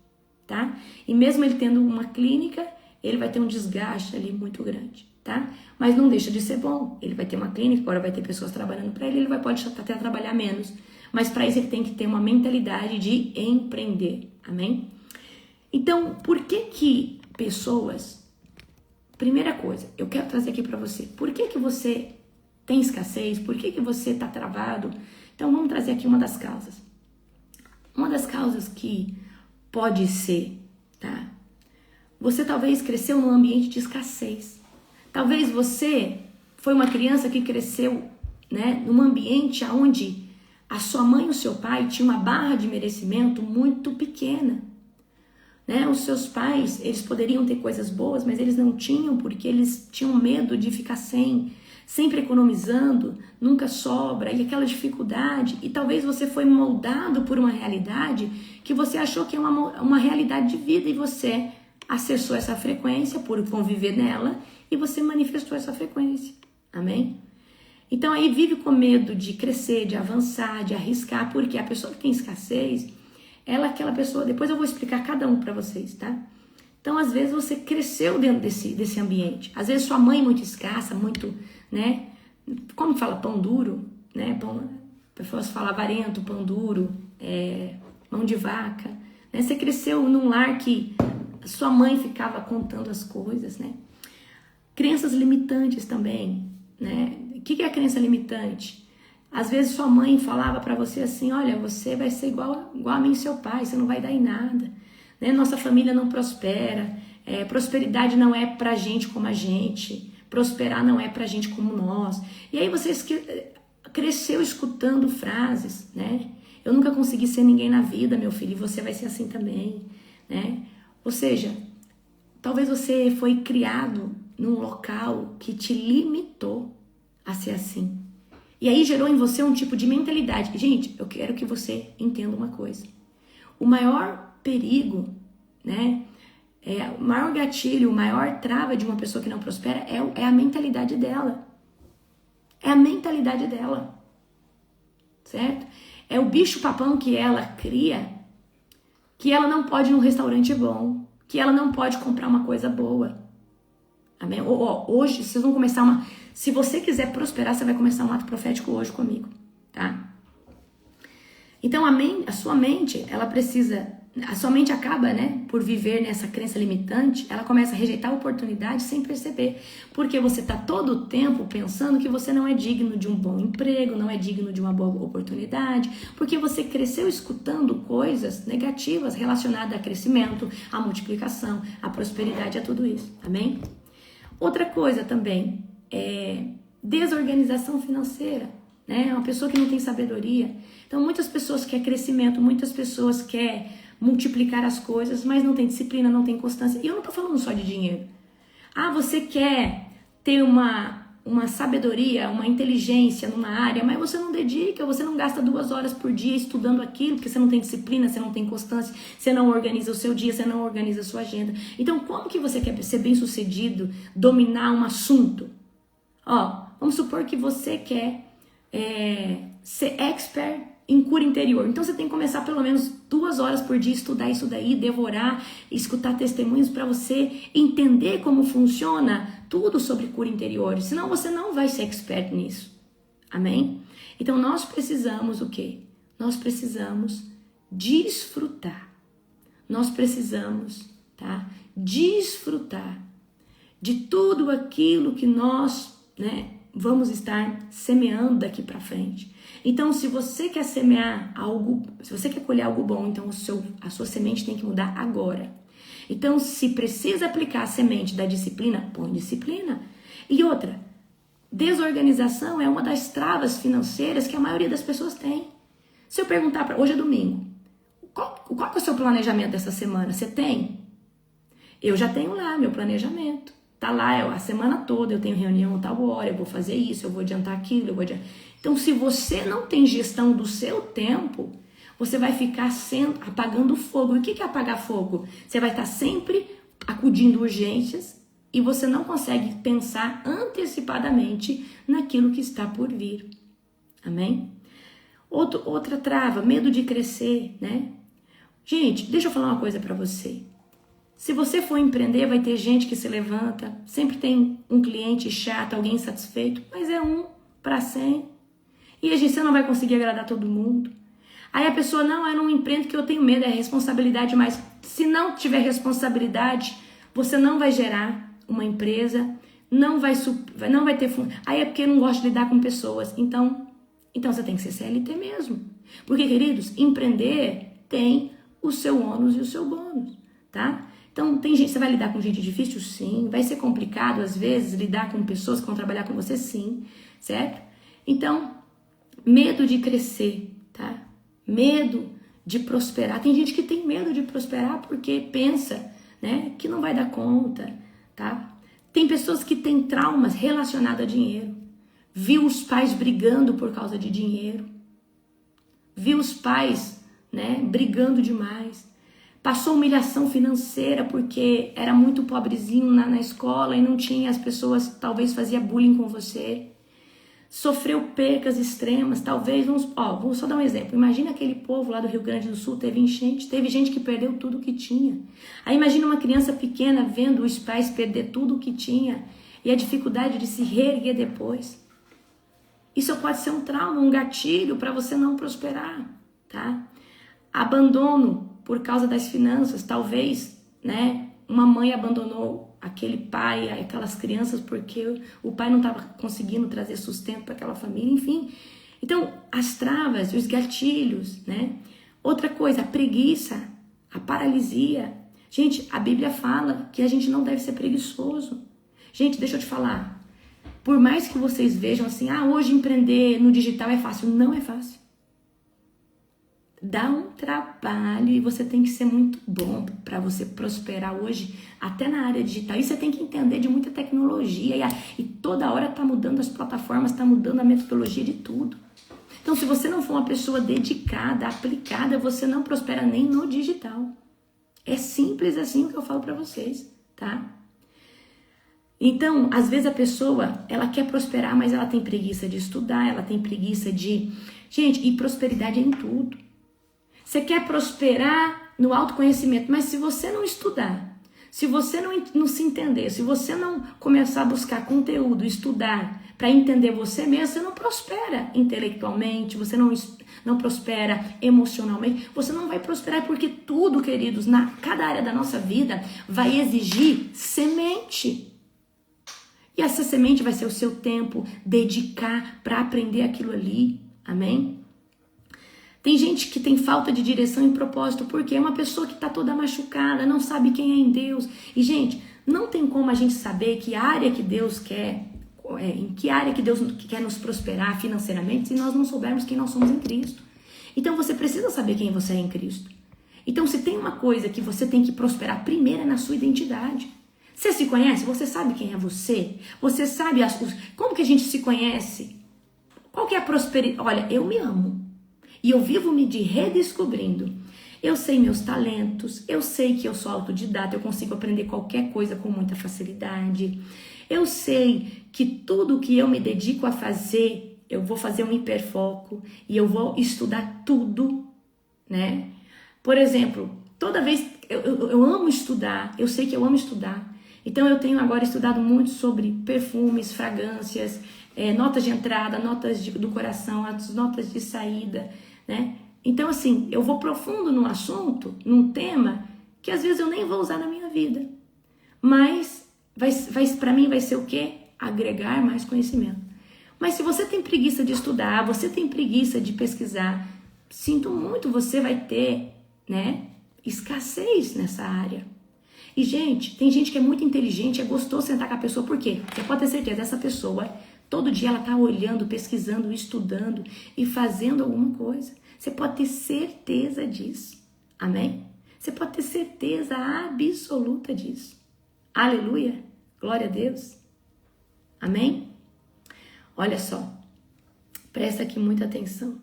tá? E mesmo ele tendo uma clínica, ele vai ter um desgaste ali muito grande. Tá? Mas não deixa de ser bom. Ele vai ter uma clínica, agora vai ter pessoas trabalhando para ele, pode até trabalhar menos. Mas para isso ele tem que ter uma mentalidade de empreender. Amém? Então, por que pessoas... Primeira coisa, eu quero trazer aqui para você. Por que você tem escassez? Por que você tá travado? Então vamos trazer aqui uma das causas. Uma das causas que pode ser, tá? Você talvez cresceu num ambiente de escassez. Talvez você foi uma criança que cresceu, né, num ambiente onde a sua mãe e o seu pai tinham uma barra de merecimento muito pequena. Né? Os seus pais, eles poderiam ter coisas boas, mas eles não tinham porque eles tinham medo de ficar sem, sempre economizando, nunca sobra, e aquela dificuldade. E talvez você foi moldado por uma realidade que você achou que é uma realidade de vida e você acessou essa frequência por conviver nela e você manifestou essa frequência. Amém? Então aí vive com medo de crescer, de avançar, de arriscar, porque a pessoa que tem escassez, ela é aquela pessoa, depois eu vou explicar cada um para vocês, tá? Então às vezes você cresceu dentro desse ambiente, às vezes sua mãe muito escassa, muito, né? Como fala, pão duro, né? Pão, pessoas falam avarento, pão duro, mão de vaca, né? Você cresceu num lar que sua mãe ficava contando as coisas, né? Crenças limitantes também, né? O que é a crença limitante? Às vezes sua mãe falava para você assim, olha, você vai ser igual a mim e seu pai, você não vai dar em nada, né? Nossa família não prospera, prosperidade não é pra gente como a gente, prosperar não é pra gente como nós. E aí você cresceu escutando frases, né? Eu nunca consegui ser ninguém na vida, meu filho, e você vai ser assim também, né? Ou seja, talvez você foi criado num local que te limitou a ser assim. E aí gerou em você um tipo de mentalidade. Gente, eu quero que você entenda uma coisa. O maior perigo, né? O maior gatilho, o maior trava de uma pessoa que não prospera é a mentalidade dela. É a mentalidade dela. Certo? É o bicho-papão que ela cria, que ela não pode ir num restaurante bom, que ela não pode comprar uma coisa boa. Amém? Hoje, vocês vão começar Se você quiser prosperar, você vai começar um ato profético hoje comigo, tá? Então, a sua mente, ela precisa... A sua mente acaba, né, por viver nessa crença limitante, ela começa a rejeitar oportunidades sem perceber. Porque você está todo o tempo pensando que você não é digno de um bom emprego, não é digno de uma boa oportunidade, porque você cresceu escutando coisas negativas relacionadas a crescimento, a multiplicação, a prosperidade, a tudo isso. Amém? Outra coisa também é desorganização financeira, né? Uma pessoa que não tem sabedoria. Então, muitas pessoas querem crescimento, muitas pessoas querem multiplicar as coisas, mas não tem disciplina, não tem constância. E eu não tô falando só de dinheiro. Você quer ter uma sabedoria, uma inteligência numa área, mas você não dedica, você não gasta 2 horas por dia estudando aquilo, porque você não tem disciplina, você não tem constância, você não organiza o seu dia, você não organiza a sua agenda. Então, como que você quer ser bem-sucedido, dominar um assunto? Vamos supor que você quer ser expert em cura interior. Então você tem que começar pelo menos 2 horas por dia, estudar isso daí, devorar, escutar testemunhos para você entender como funciona tudo sobre cura interior. Senão você não vai ser expert nisso. Amém? Então nós precisamos o quê? Nós precisamos desfrutar. Nós precisamos, tá? Desfrutar de tudo aquilo que nós, né, vamos estar semeando daqui para frente. Então, se você quer semear algo, se você quer colher algo bom, então a sua semente tem que mudar agora. Então, se precisa aplicar a semente da disciplina, põe disciplina. E outra, desorganização é uma das travas financeiras que a maioria das pessoas tem. Se eu perguntar, hoje é domingo, qual é o seu planejamento dessa semana? Você tem? Eu já tenho lá meu planejamento. Tá lá a semana toda, eu tenho reunião a tal hora, eu vou fazer isso, eu vou adiantar aquilo, Então, se você não tem gestão do seu tempo, você vai ficar apagando fogo. E o que é apagar fogo? Você vai estar sempre acudindo urgências e você não consegue pensar antecipadamente naquilo que está por vir. Amém? Outra trava, medo de crescer, né? Gente, deixa eu falar uma coisa para você. Se você for empreender, vai ter gente que se levanta, sempre tem um cliente chato, alguém insatisfeito, mas é 1 para 100. E você não vai conseguir agradar todo mundo. Aí a pessoa, não, eu não empreendo que eu tenho medo, é responsabilidade, mas se não tiver responsabilidade, você não vai gerar uma empresa, não vai ter... Aí é porque não gosta de lidar com pessoas. Então, Então você tem que ser CLT mesmo. Porque, queridos, empreender tem o seu ônus e o seu bônus, tá? Então, tem gente, você vai lidar com gente difícil? Sim. Vai ser complicado, às vezes, lidar com pessoas que vão trabalhar com você? Sim, certo? Então, medo de crescer, tá? Medo de prosperar. Tem gente que tem medo de prosperar porque pensa, né, que não vai dar conta, tá? Tem pessoas que têm traumas relacionados a dinheiro. Viu os pais brigando por causa de dinheiro. Viu os pais, né, brigando demais. Passou humilhação financeira porque era muito pobrezinho na escola e não tinha, as pessoas talvez fazia bullying com você. Sofreu percas extremas, talvez, vamos só dar um exemplo. Imagina aquele povo lá do Rio Grande do Sul, teve enchente, teve gente que perdeu tudo o que tinha. Aí imagina uma criança pequena vendo os pais perder tudo o que tinha e a dificuldade de se reerguer depois. Isso pode ser um trauma, um gatilho para você não prosperar, tá? Abandono por causa das finanças, talvez, né? Uma mãe abandonou aquele pai, aquelas crianças porque o pai não estava conseguindo trazer sustento para aquela família, enfim. Então, as travas, os gatilhos, né? Outra coisa, a preguiça, a paralisia. Gente, a Bíblia fala que a gente não deve ser preguiçoso. Gente, deixa eu te falar. Por mais que vocês vejam assim, hoje empreender no digital é fácil. Não é fácil. Dá um trabalho e você tem que ser muito bom para você prosperar hoje, até na área digital. E você tem que entender de muita tecnologia e toda hora tá mudando as plataformas, tá mudando a metodologia de tudo. Então, se você não for uma pessoa dedicada, aplicada, você não prospera nem no digital. É simples assim o que eu falo para vocês, tá? Então, às vezes a pessoa, ela quer prosperar, mas ela tem preguiça de estudar, ela tem preguiça de... Gente, e prosperidade é em tudo. Você quer prosperar no autoconhecimento, mas se você não estudar, se você não se entender, se você não começar a buscar conteúdo, estudar para entender você mesmo, você não prospera intelectualmente, você não prospera emocionalmente, você não vai prosperar porque tudo, queridos, cada área da nossa vida vai exigir semente. E essa semente vai ser o seu tempo, dedicar para aprender aquilo ali, amém? Tem gente que tem falta de direção e propósito, porque é uma pessoa que está toda machucada, não sabe quem é em Deus. E, gente, não tem como a gente saber que área que Deus quer, em que área que Deus quer nos prosperar financeiramente, se nós não soubermos quem nós somos em Cristo. Então, você precisa saber quem você é em Cristo. Então, se tem uma coisa que você tem que prosperar, primeiro é na sua identidade. Você se conhece? Você sabe quem é você? Você sabe como que a gente se conhece? Qual que é a prosperidade? Olha, eu me amo. E eu vivo me redescobrindo. Eu sei meus talentos, eu sei que eu sou autodidata, eu consigo aprender qualquer coisa com muita facilidade. Eu sei que tudo que eu me dedico a fazer, eu vou fazer um hiperfoco e eu vou estudar tudo, né? Por exemplo, toda vez eu amo estudar, eu sei que eu amo estudar. Então eu tenho agora estudado muito sobre perfumes, fragrâncias, notas de entrada, notas do coração, as notas de saída, né? Então, assim, eu vou profundo no assunto, num tema que às vezes eu nem vou usar na minha vida. Mas para mim vai ser o quê? Agregar mais conhecimento. Mas se você tem preguiça de estudar, você tem preguiça de pesquisar, sinto muito, você vai ter, né, escassez nessa área. E, gente, tem gente que é muito inteligente, é gostoso sentar com a pessoa. Por quê? Você pode ter certeza, essa pessoa, todo dia ela tá olhando, pesquisando, estudando e fazendo alguma coisa. Você pode ter certeza disso. Amém? Você pode ter certeza absoluta disso. Aleluia. Glória a Deus. Amém? Olha só. Presta aqui muita atenção.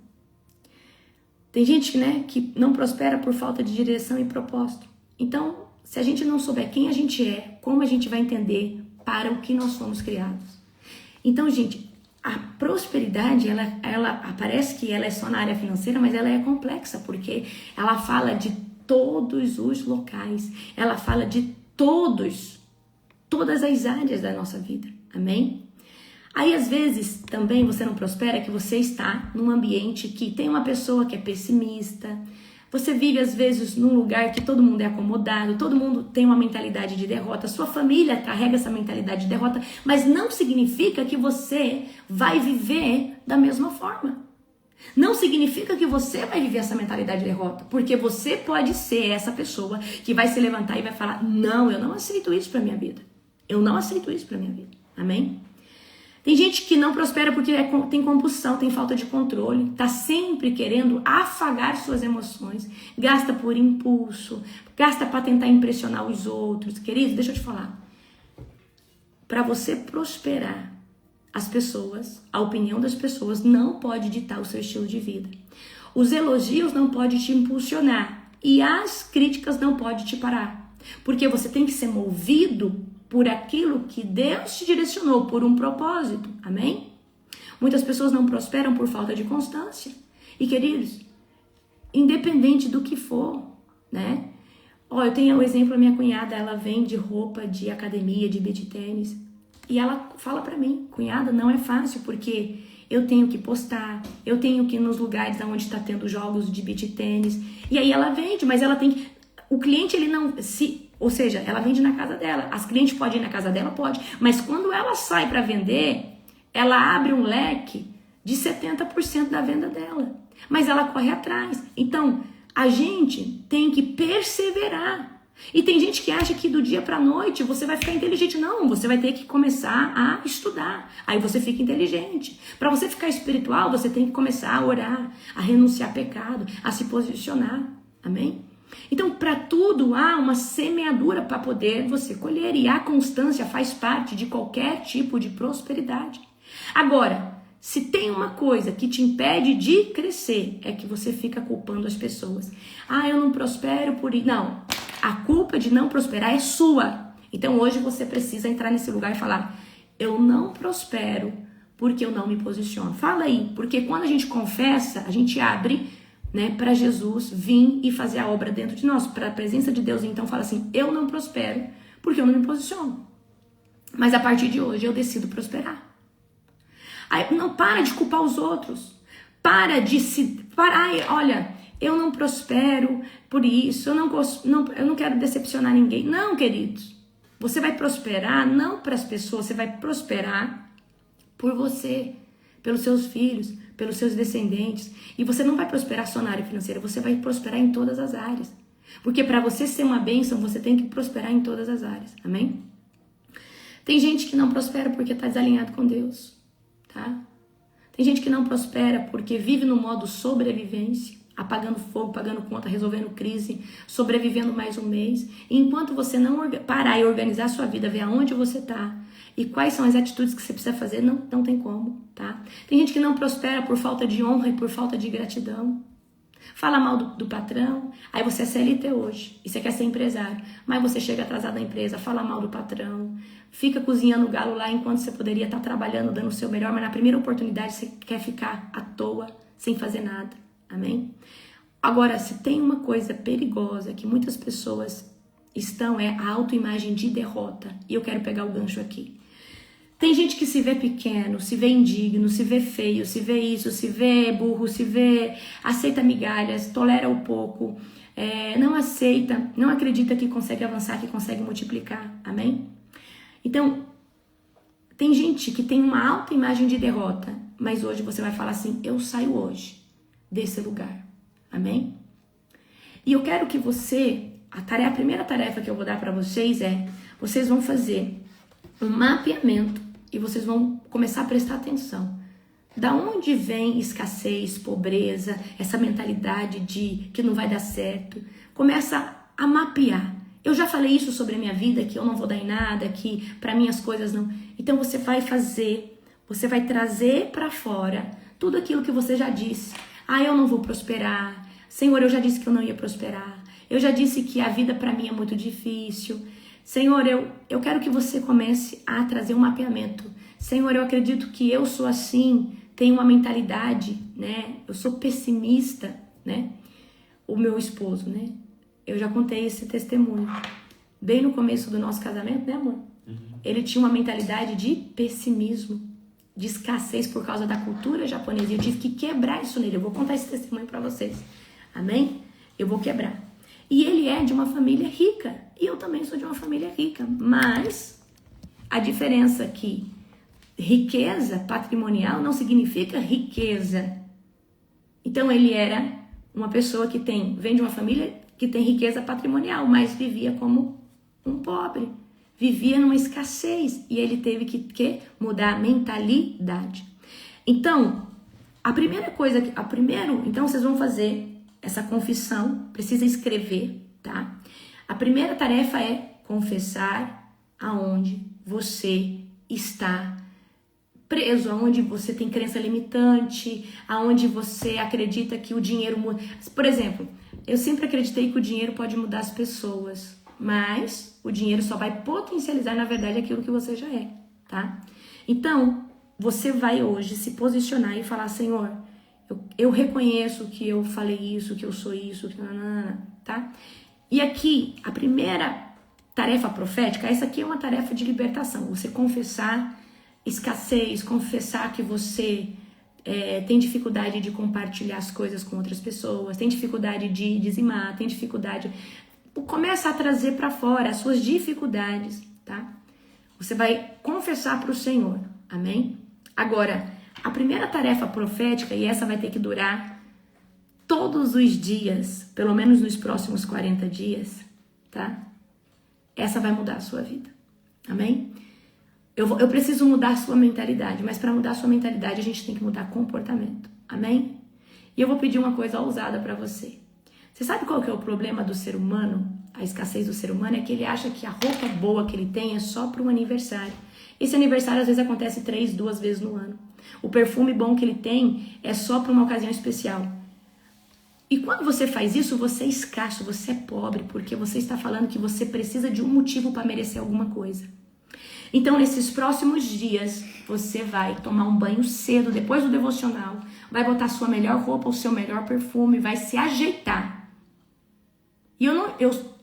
Tem gente, né, que não prospera por falta de direção e propósito. Então, se a gente não souber quem a gente é, como a gente vai entender para o que nós fomos criados. Então, gente, a prosperidade, ela parece que ela é só na área financeira, mas ela é complexa, porque ela fala de todos os locais, ela fala de todas as áreas da nossa vida, amém? Aí, às vezes, também você não prospera que você está num ambiente que tem uma pessoa que é pessimista. Você vive, às vezes, num lugar que todo mundo é acomodado, todo mundo tem uma mentalidade de derrota, sua família carrega essa mentalidade de derrota, mas não significa que você vai viver da mesma forma. Não significa que você vai viver essa mentalidade de derrota, porque você pode ser essa pessoa que vai se levantar e vai falar: não, eu não aceito isso para minha vida. Eu não aceito isso para minha vida. Amém? Tem gente que não prospera porque tem compulsão, tem falta de controle, tá sempre querendo afagar suas emoções, gasta por impulso, gasta para tentar impressionar os outros. Querido, deixa eu te falar. Para você prosperar, as pessoas, a opinião das pessoas não pode ditar o seu estilo de vida. Os elogios não podem te impulsionar e as críticas não podem te parar. Porque você tem que ser movido por aquilo que Deus te direcionou, por um propósito. Amém? Muitas pessoas não prosperam por falta de constância. E, queridos, independente do que for, né? Eu tenho o exemplo da minha cunhada, ela vende roupa de academia, de beach tênis. E ela fala pra mim: cunhada, não é fácil, porque eu tenho que postar, eu tenho que ir nos lugares onde está tendo jogos de beach tênis. E aí ela vende, mas ela tem que... O cliente, ele não... Ou seja, ela vende na casa dela. As clientes podem ir na casa dela? Pode. Mas quando ela sai para vender, ela abre um leque de 70% da venda dela. Mas ela corre atrás. Então, a gente tem que perseverar. E tem gente que acha que do dia para noite você vai ficar inteligente. Não, você vai ter que começar a estudar. Aí você fica inteligente. Para você ficar espiritual, você tem que começar a orar, a renunciar a pecado, a se posicionar. Amém? Então, para tudo há uma semeadura para poder você colher. E a constância faz parte de qualquer tipo de prosperidade. Agora, se tem uma coisa que te impede de crescer, é que você fica culpando as pessoas. Eu não prospero por isso. Não. A culpa de não prosperar é sua. Então hoje você precisa entrar nesse lugar e falar: eu não prospero porque eu não me posiciono. Fala aí, porque quando a gente confessa, a gente abre, né, para Jesus vir e fazer a obra dentro de nós, para a presença de Deus. Então fala assim: eu não prospero porque eu não me posiciono. Mas a partir de hoje eu decido prosperar. Aí, não para de culpar os outros. Para de se... olha... Eu não prospero por isso, eu não quero decepcionar ninguém. Não, queridos. Você vai prosperar não para as pessoas, você vai prosperar por você, pelos seus filhos, pelos seus descendentes. E você não vai prosperar só na área financeira, você vai prosperar em todas as áreas. Porque para você ser uma bênção, você tem que prosperar em todas as áreas. Amém? Tem gente que não prospera porque está desalinhado com Deus, tá? Tem gente que não prospera porque vive no modo sobrevivência, apagando fogo, pagando conta, resolvendo crise, sobrevivendo mais um mês. E enquanto você não parar e organizar a sua vida, ver aonde você está e quais são as atitudes que você precisa fazer, não tem como, tá? Tem gente que não prospera por falta de honra e por falta de gratidão. Fala mal do patrão, aí você é CLT hoje e você quer ser empresário, mas você chega atrasado na empresa, fala mal do patrão, fica cozinhando o galo lá enquanto você poderia estar trabalhando, dando o seu melhor, mas na primeira oportunidade você quer ficar à toa, sem fazer nada. Amém? Agora, se tem uma coisa perigosa que muitas pessoas estão, é a autoimagem de derrota. E eu quero pegar o gancho aqui. Tem gente que se vê pequeno, se vê indigno, se vê feio, se vê isso, se vê burro, se vê... aceita migalhas, tolera o pouco, não aceita, não acredita que consegue avançar, que consegue multiplicar. Amém? Então, tem gente que tem uma autoimagem de derrota, mas hoje você vai falar assim: eu saio hoje desse lugar. Amém? E eu quero que você, a primeira tarefa que eu vou dar para vocês é, vocês vão fazer um mapeamento e vocês vão começar a prestar atenção. Da onde vem escassez, pobreza, essa mentalidade de que não vai dar certo? Começa a mapear. Eu já falei isso sobre a minha vida, que eu não vou dar em nada, que para mim as coisas não... Então você vai fazer, você vai trazer para fora tudo aquilo que você já disse. Eu não vou prosperar. Senhor, eu já disse que eu não ia prosperar. Eu já disse que a vida para mim é muito difícil. Senhor, eu quero que você comece a trazer um mapeamento. Senhor, eu acredito que eu sou assim, tenho uma mentalidade, né? Eu sou pessimista, né? O meu esposo, né? Eu já contei esse testemunho. Bem no começo do nosso casamento, né, amor? Ele tinha uma mentalidade de pessimismo, de escassez por causa da cultura japonesa. E eu tive que quebrar isso nele. Eu vou contar esse testemunho para vocês. Amém? Eu vou quebrar. E ele é de uma família rica. E eu também sou de uma família rica. Mas a diferença é que riqueza patrimonial não significa riqueza Então ele era uma pessoa que vem de uma família que tem riqueza patrimonial, mas vivia como um pobre, vivia numa escassez, e ele teve que mudar a mentalidade. Então, então vocês vão fazer essa confissão, precisa escrever, tá? A primeira tarefa é confessar aonde você está preso, aonde você tem crença limitante, aonde você acredita que o dinheiro muda. Por exemplo, eu sempre acreditei que o dinheiro pode mudar as pessoas, mas o dinheiro só vai potencializar, na verdade, aquilo que você já é, tá? Então, você vai hoje se posicionar e falar, Senhor, eu reconheço que eu falei isso, que eu sou isso, tá? E aqui, a primeira tarefa profética, essa aqui é uma tarefa de libertação. Você confessar escassez, confessar que você tem dificuldade de compartilhar as coisas com outras pessoas, tem dificuldade de dizimar, tem dificuldade... Começa a trazer para fora as suas dificuldades, tá? Você vai confessar para o Senhor, amém? Agora, a primeira tarefa profética, e essa vai ter que durar todos os dias, pelo menos nos próximos 40 dias, tá? Essa vai mudar a sua vida, amém? Eu preciso mudar a sua mentalidade, mas para mudar a sua mentalidade a gente tem que mudar comportamento, amém? E eu vou pedir uma coisa ousada para você. Você sabe qual que é o problema do ser humano? A escassez do ser humano é que ele acha que a roupa boa que ele tem é só para um aniversário. Esse aniversário às vezes acontece 2 vezes no ano. O perfume bom que ele tem é só para uma ocasião especial. E quando você faz isso, você é escasso, você é pobre, porque você está falando que você precisa de um motivo para merecer alguma coisa. Então, nesses próximos dias, você vai tomar um banho cedo, depois do devocional, vai botar sua melhor roupa, o seu melhor perfume, vai se ajeitar.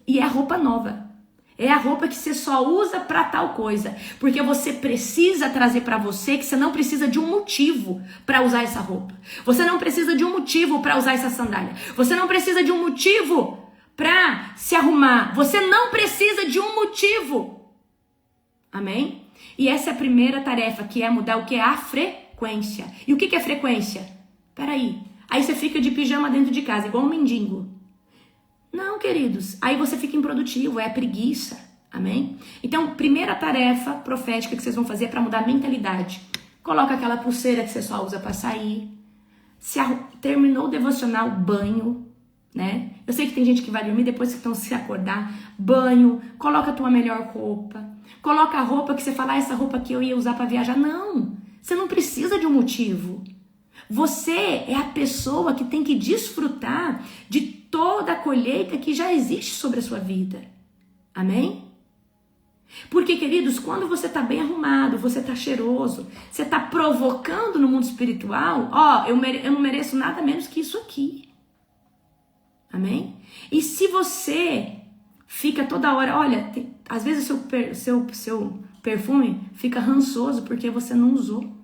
E é roupa nova. É a roupa que você só usa para tal coisa. Porque você precisa trazer para você que você não precisa de um motivo para usar essa roupa. Você não precisa de um motivo para usar essa sandália. Você não precisa de um motivo para se arrumar. Você não precisa de um motivo. Amém? E essa é a primeira tarefa, que é mudar o que é a frequência. E o que é frequência? Peraí. Aí você fica de pijama dentro de casa, igual um mendigo. Não, queridos. Aí você fica improdutivo, é a preguiça. Amém? Então, primeira tarefa profética que vocês vão fazer é para mudar a mentalidade. Coloca aquela pulseira que você só usa para sair. Terminou o devocional, banho, né? Eu sei que tem gente que vai dormir depois que estão se acordar. Banho, coloca a tua melhor roupa. Coloca a roupa que você fala, essa roupa que eu ia usar para viajar. Não, você não precisa de um motivo. Você é a pessoa que tem que desfrutar de toda a colheita que já existe sobre a sua vida. Amém? Porque, queridos, quando você está bem arrumado, você está cheiroso, você está provocando no mundo espiritual, eu não mereço nada menos que isso aqui. Amém? E se você fica toda hora, olha, às vezes o seu perfume fica rançoso porque você não usou.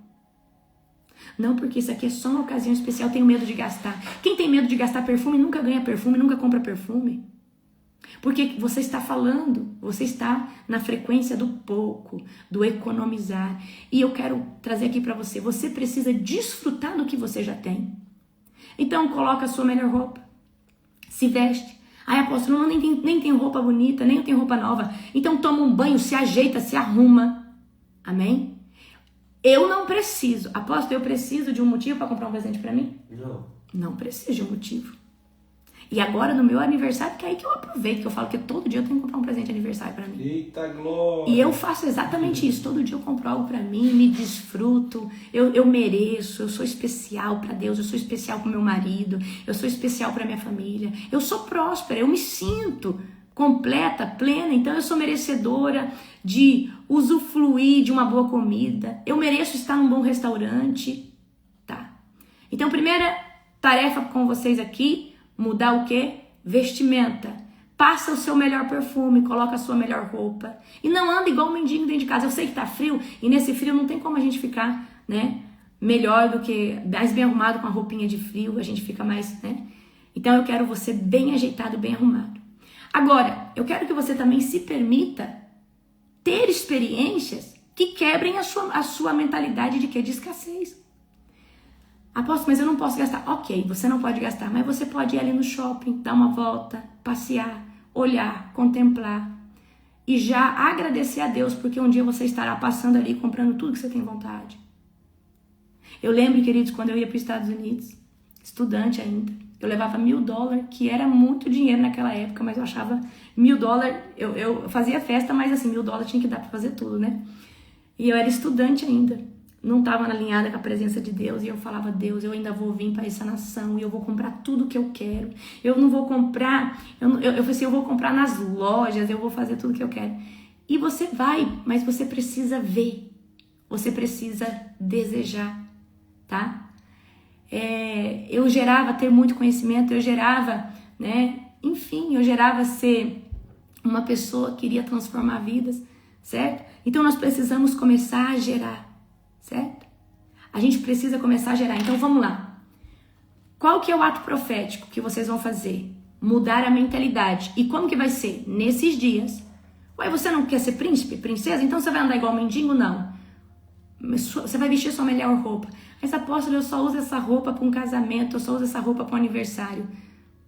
Não, porque isso aqui é só uma ocasião especial, tenho medo de gastar. Quem tem medo de gastar perfume nunca ganha perfume, nunca compra perfume. Porque você está falando, você está na frequência do pouco, do economizar. E eu quero trazer aqui para você, você precisa desfrutar do que você já tem. Então coloca a sua melhor roupa, se veste. Ai, apóstolo, nem tem roupa bonita, nem tem roupa nova. Então toma um banho, se ajeita, se arruma. Amém? Eu não preciso. Apóstolo, eu preciso de um motivo para comprar um presente para mim? Não. Não preciso de um motivo. E agora no meu aniversário, que é aí que eu aproveito, que eu falo que todo dia eu tenho que comprar um presente de aniversário para mim. Eita glória! E eu faço exatamente isso. Todo dia eu compro algo para mim, me desfruto. Eu mereço, eu sou especial para Deus, eu sou especial para meu marido, eu sou especial para minha família. Eu sou próspera, eu me sinto completa, plena, então eu sou merecedora de usufruir de uma boa comida. Eu mereço estar num bom restaurante. Tá. Então, primeira tarefa com vocês aqui, mudar o quê? Vestimenta. Passa o seu melhor perfume, coloca a sua melhor roupa. E não anda igual um mendigo dentro de casa. Eu sei que tá frio, e nesse frio não tem como a gente ficar, né, melhor do que, mais bem arrumado com a roupinha de frio, a gente fica mais, né? Então eu quero você bem ajeitado, bem arrumado. Agora, eu quero que você também se permita ter experiências que quebrem a sua mentalidade de escassez. Apóstolo, mas eu não posso gastar. Ok, você não pode gastar, mas você pode ir ali no shopping, dar uma volta, passear, olhar, contemplar e já agradecer a Deus, porque um dia você estará passando ali comprando tudo que você tem vontade. Eu lembro, queridos, quando eu ia para os Estados Unidos, estudante ainda, eu levava $1.000, que era muito dinheiro naquela época, mas eu achava $1.000, eu fazia festa, mas assim, $1.000 tinha que dar para fazer tudo, né? E eu era estudante ainda, não estava alinhada com a presença de Deus, e eu falava, Deus, eu ainda vou vir para essa nação, e eu vou comprar tudo que eu quero, eu não vou comprar, eu falei assim, eu vou comprar nas lojas, eu vou fazer tudo que eu quero. E você vai, mas você precisa ver, você precisa desejar, tá? Eu gerava ter muito conhecimento, eu gerava, né? Enfim, eu gerava ser uma pessoa que iria transformar vidas, certo? Então nós precisamos começar a gerar, certo? A gente precisa começar a gerar. Então vamos lá. Qual que é o ato profético que vocês vão fazer? Mudar a mentalidade. E como que vai ser? Nesses dias. Ué, você não quer ser príncipe, princesa? Então você vai andar igual mendigo? Não. Você vai vestir sua melhor roupa. Mas apóstolo, eu só uso essa roupa para um casamento, eu só uso essa roupa para um aniversário.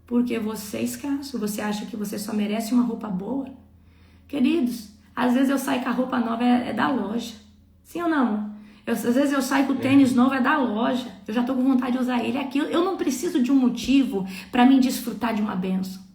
Porque você é escasso, você acha que você só merece uma roupa boa? Queridos, às vezes eu saio com a roupa nova, é da loja. Sim ou não? Às vezes eu saio com o tênis novo, é da loja. Eu já estou com vontade de usar ele. Aqui, eu não preciso de um motivo para mim desfrutar de uma bênção.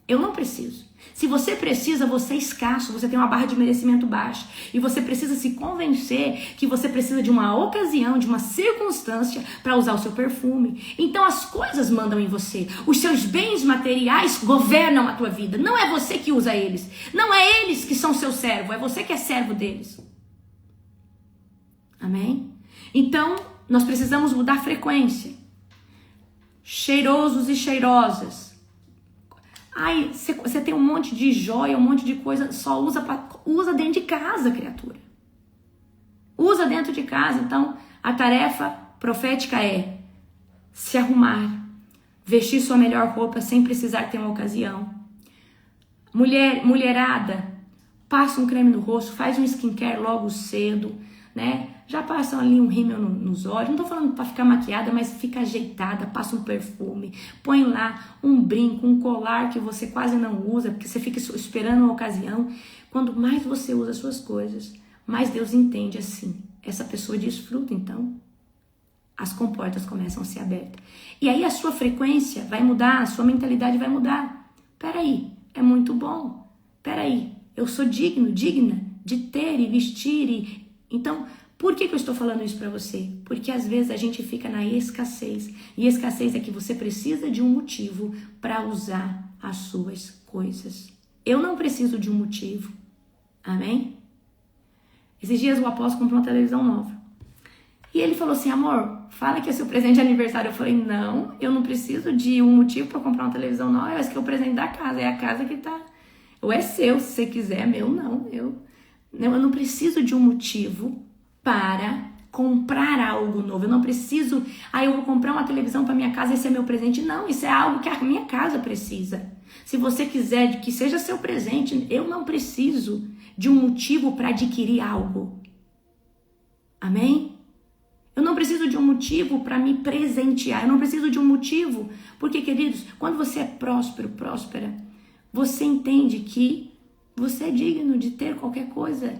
Eu não preciso. Se você precisa, você é escasso, você tem uma barra de merecimento baixa. E você precisa se convencer que você precisa de uma ocasião, de uma circunstância para usar o seu perfume. Então as coisas mandam em você. Os seus bens materiais governam a tua vida. Não é você que usa eles. Não é eles que são seu servo. É você que é servo deles. Amém? Então, nós precisamos mudar a frequência. Cheirosos e cheirosas. Ai, você tem um monte de joia, um monte de coisa, só usa dentro de casa, criatura. Usa dentro de casa. Então, a tarefa profética é se arrumar, vestir sua melhor roupa sem precisar ter uma ocasião. Mulherada, passa um creme no rosto, faz um skincare logo cedo, né? Já passa ali um rímel nos olhos, não tô falando para ficar maquiada, mas fica ajeitada, passa um perfume, põe lá um brinco, um colar que você quase não usa, porque você fica esperando uma ocasião. Quando mais você usa as suas coisas, mais Deus entende assim. Essa pessoa desfruta, então as comportas começam a ser abertas. E aí a sua frequência vai mudar, a sua mentalidade vai mudar. Peraí, é muito bom. Peraí, eu sou digna de ter e vestir. Então, por que eu estou falando isso para você? Porque às vezes a gente fica na escassez. E escassez é que você precisa de um motivo para usar as suas coisas. Eu não preciso de um motivo. Amém? Esses dias o apóstolo comprou uma televisão nova. E ele falou assim, amor, fala que é seu presente de aniversário. Eu falei, não, eu não preciso de um motivo para comprar uma televisão nova. Esse que é o presente da casa, é a casa que tá. Ou é seu, se você quiser, meu não. Eu não preciso de um motivo para comprar algo novo. Eu não preciso, eu vou comprar uma televisão para minha casa, esse é meu presente. Não, isso é algo que a minha casa precisa. Se você quiser que seja seu presente, eu não preciso de um motivo para adquirir algo. Amém? Eu não preciso de um motivo para me presentear. Eu não preciso de um motivo, porque, queridos, quando você é próspera, você entende que você é digno de ter qualquer coisa,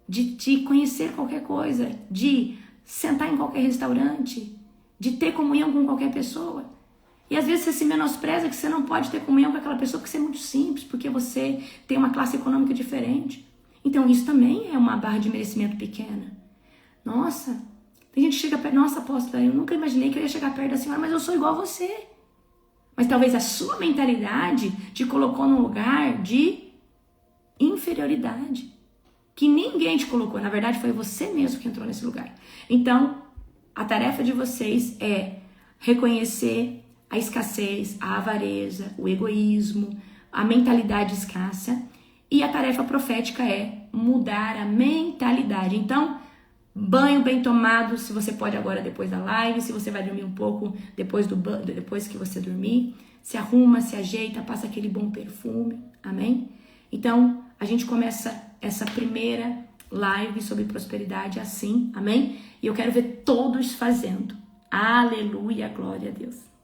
de conhecer qualquer coisa, de sentar em qualquer restaurante, de ter comunhão com qualquer pessoa. E às vezes você se menospreza que você não pode ter comunhão com aquela pessoa porque você é muito simples, porque você tem uma classe econômica diferente. Então isso também é uma barra de merecimento pequena. Nossa, tem gente que chega perto, nossa, apóstola, eu nunca imaginei que eu ia chegar perto da senhora, mas eu sou igual a você. Mas talvez a sua mentalidade te colocou num lugar de inferioridade, que ninguém te colocou, na verdade foi você mesmo que entrou nesse lugar. Então, a tarefa de vocês é reconhecer a escassez, a avareza, o egoísmo, a mentalidade escassa, e a tarefa profética é mudar a mentalidade. Então, banho bem tomado, se você pode agora depois da live, se você vai dormir um pouco depois que você dormir, se arruma, se ajeita, passa aquele bom perfume, amém? Então, a gente começa essa primeira live sobre prosperidade assim, amém? E eu quero ver todos fazendo. Aleluia, glória a Deus.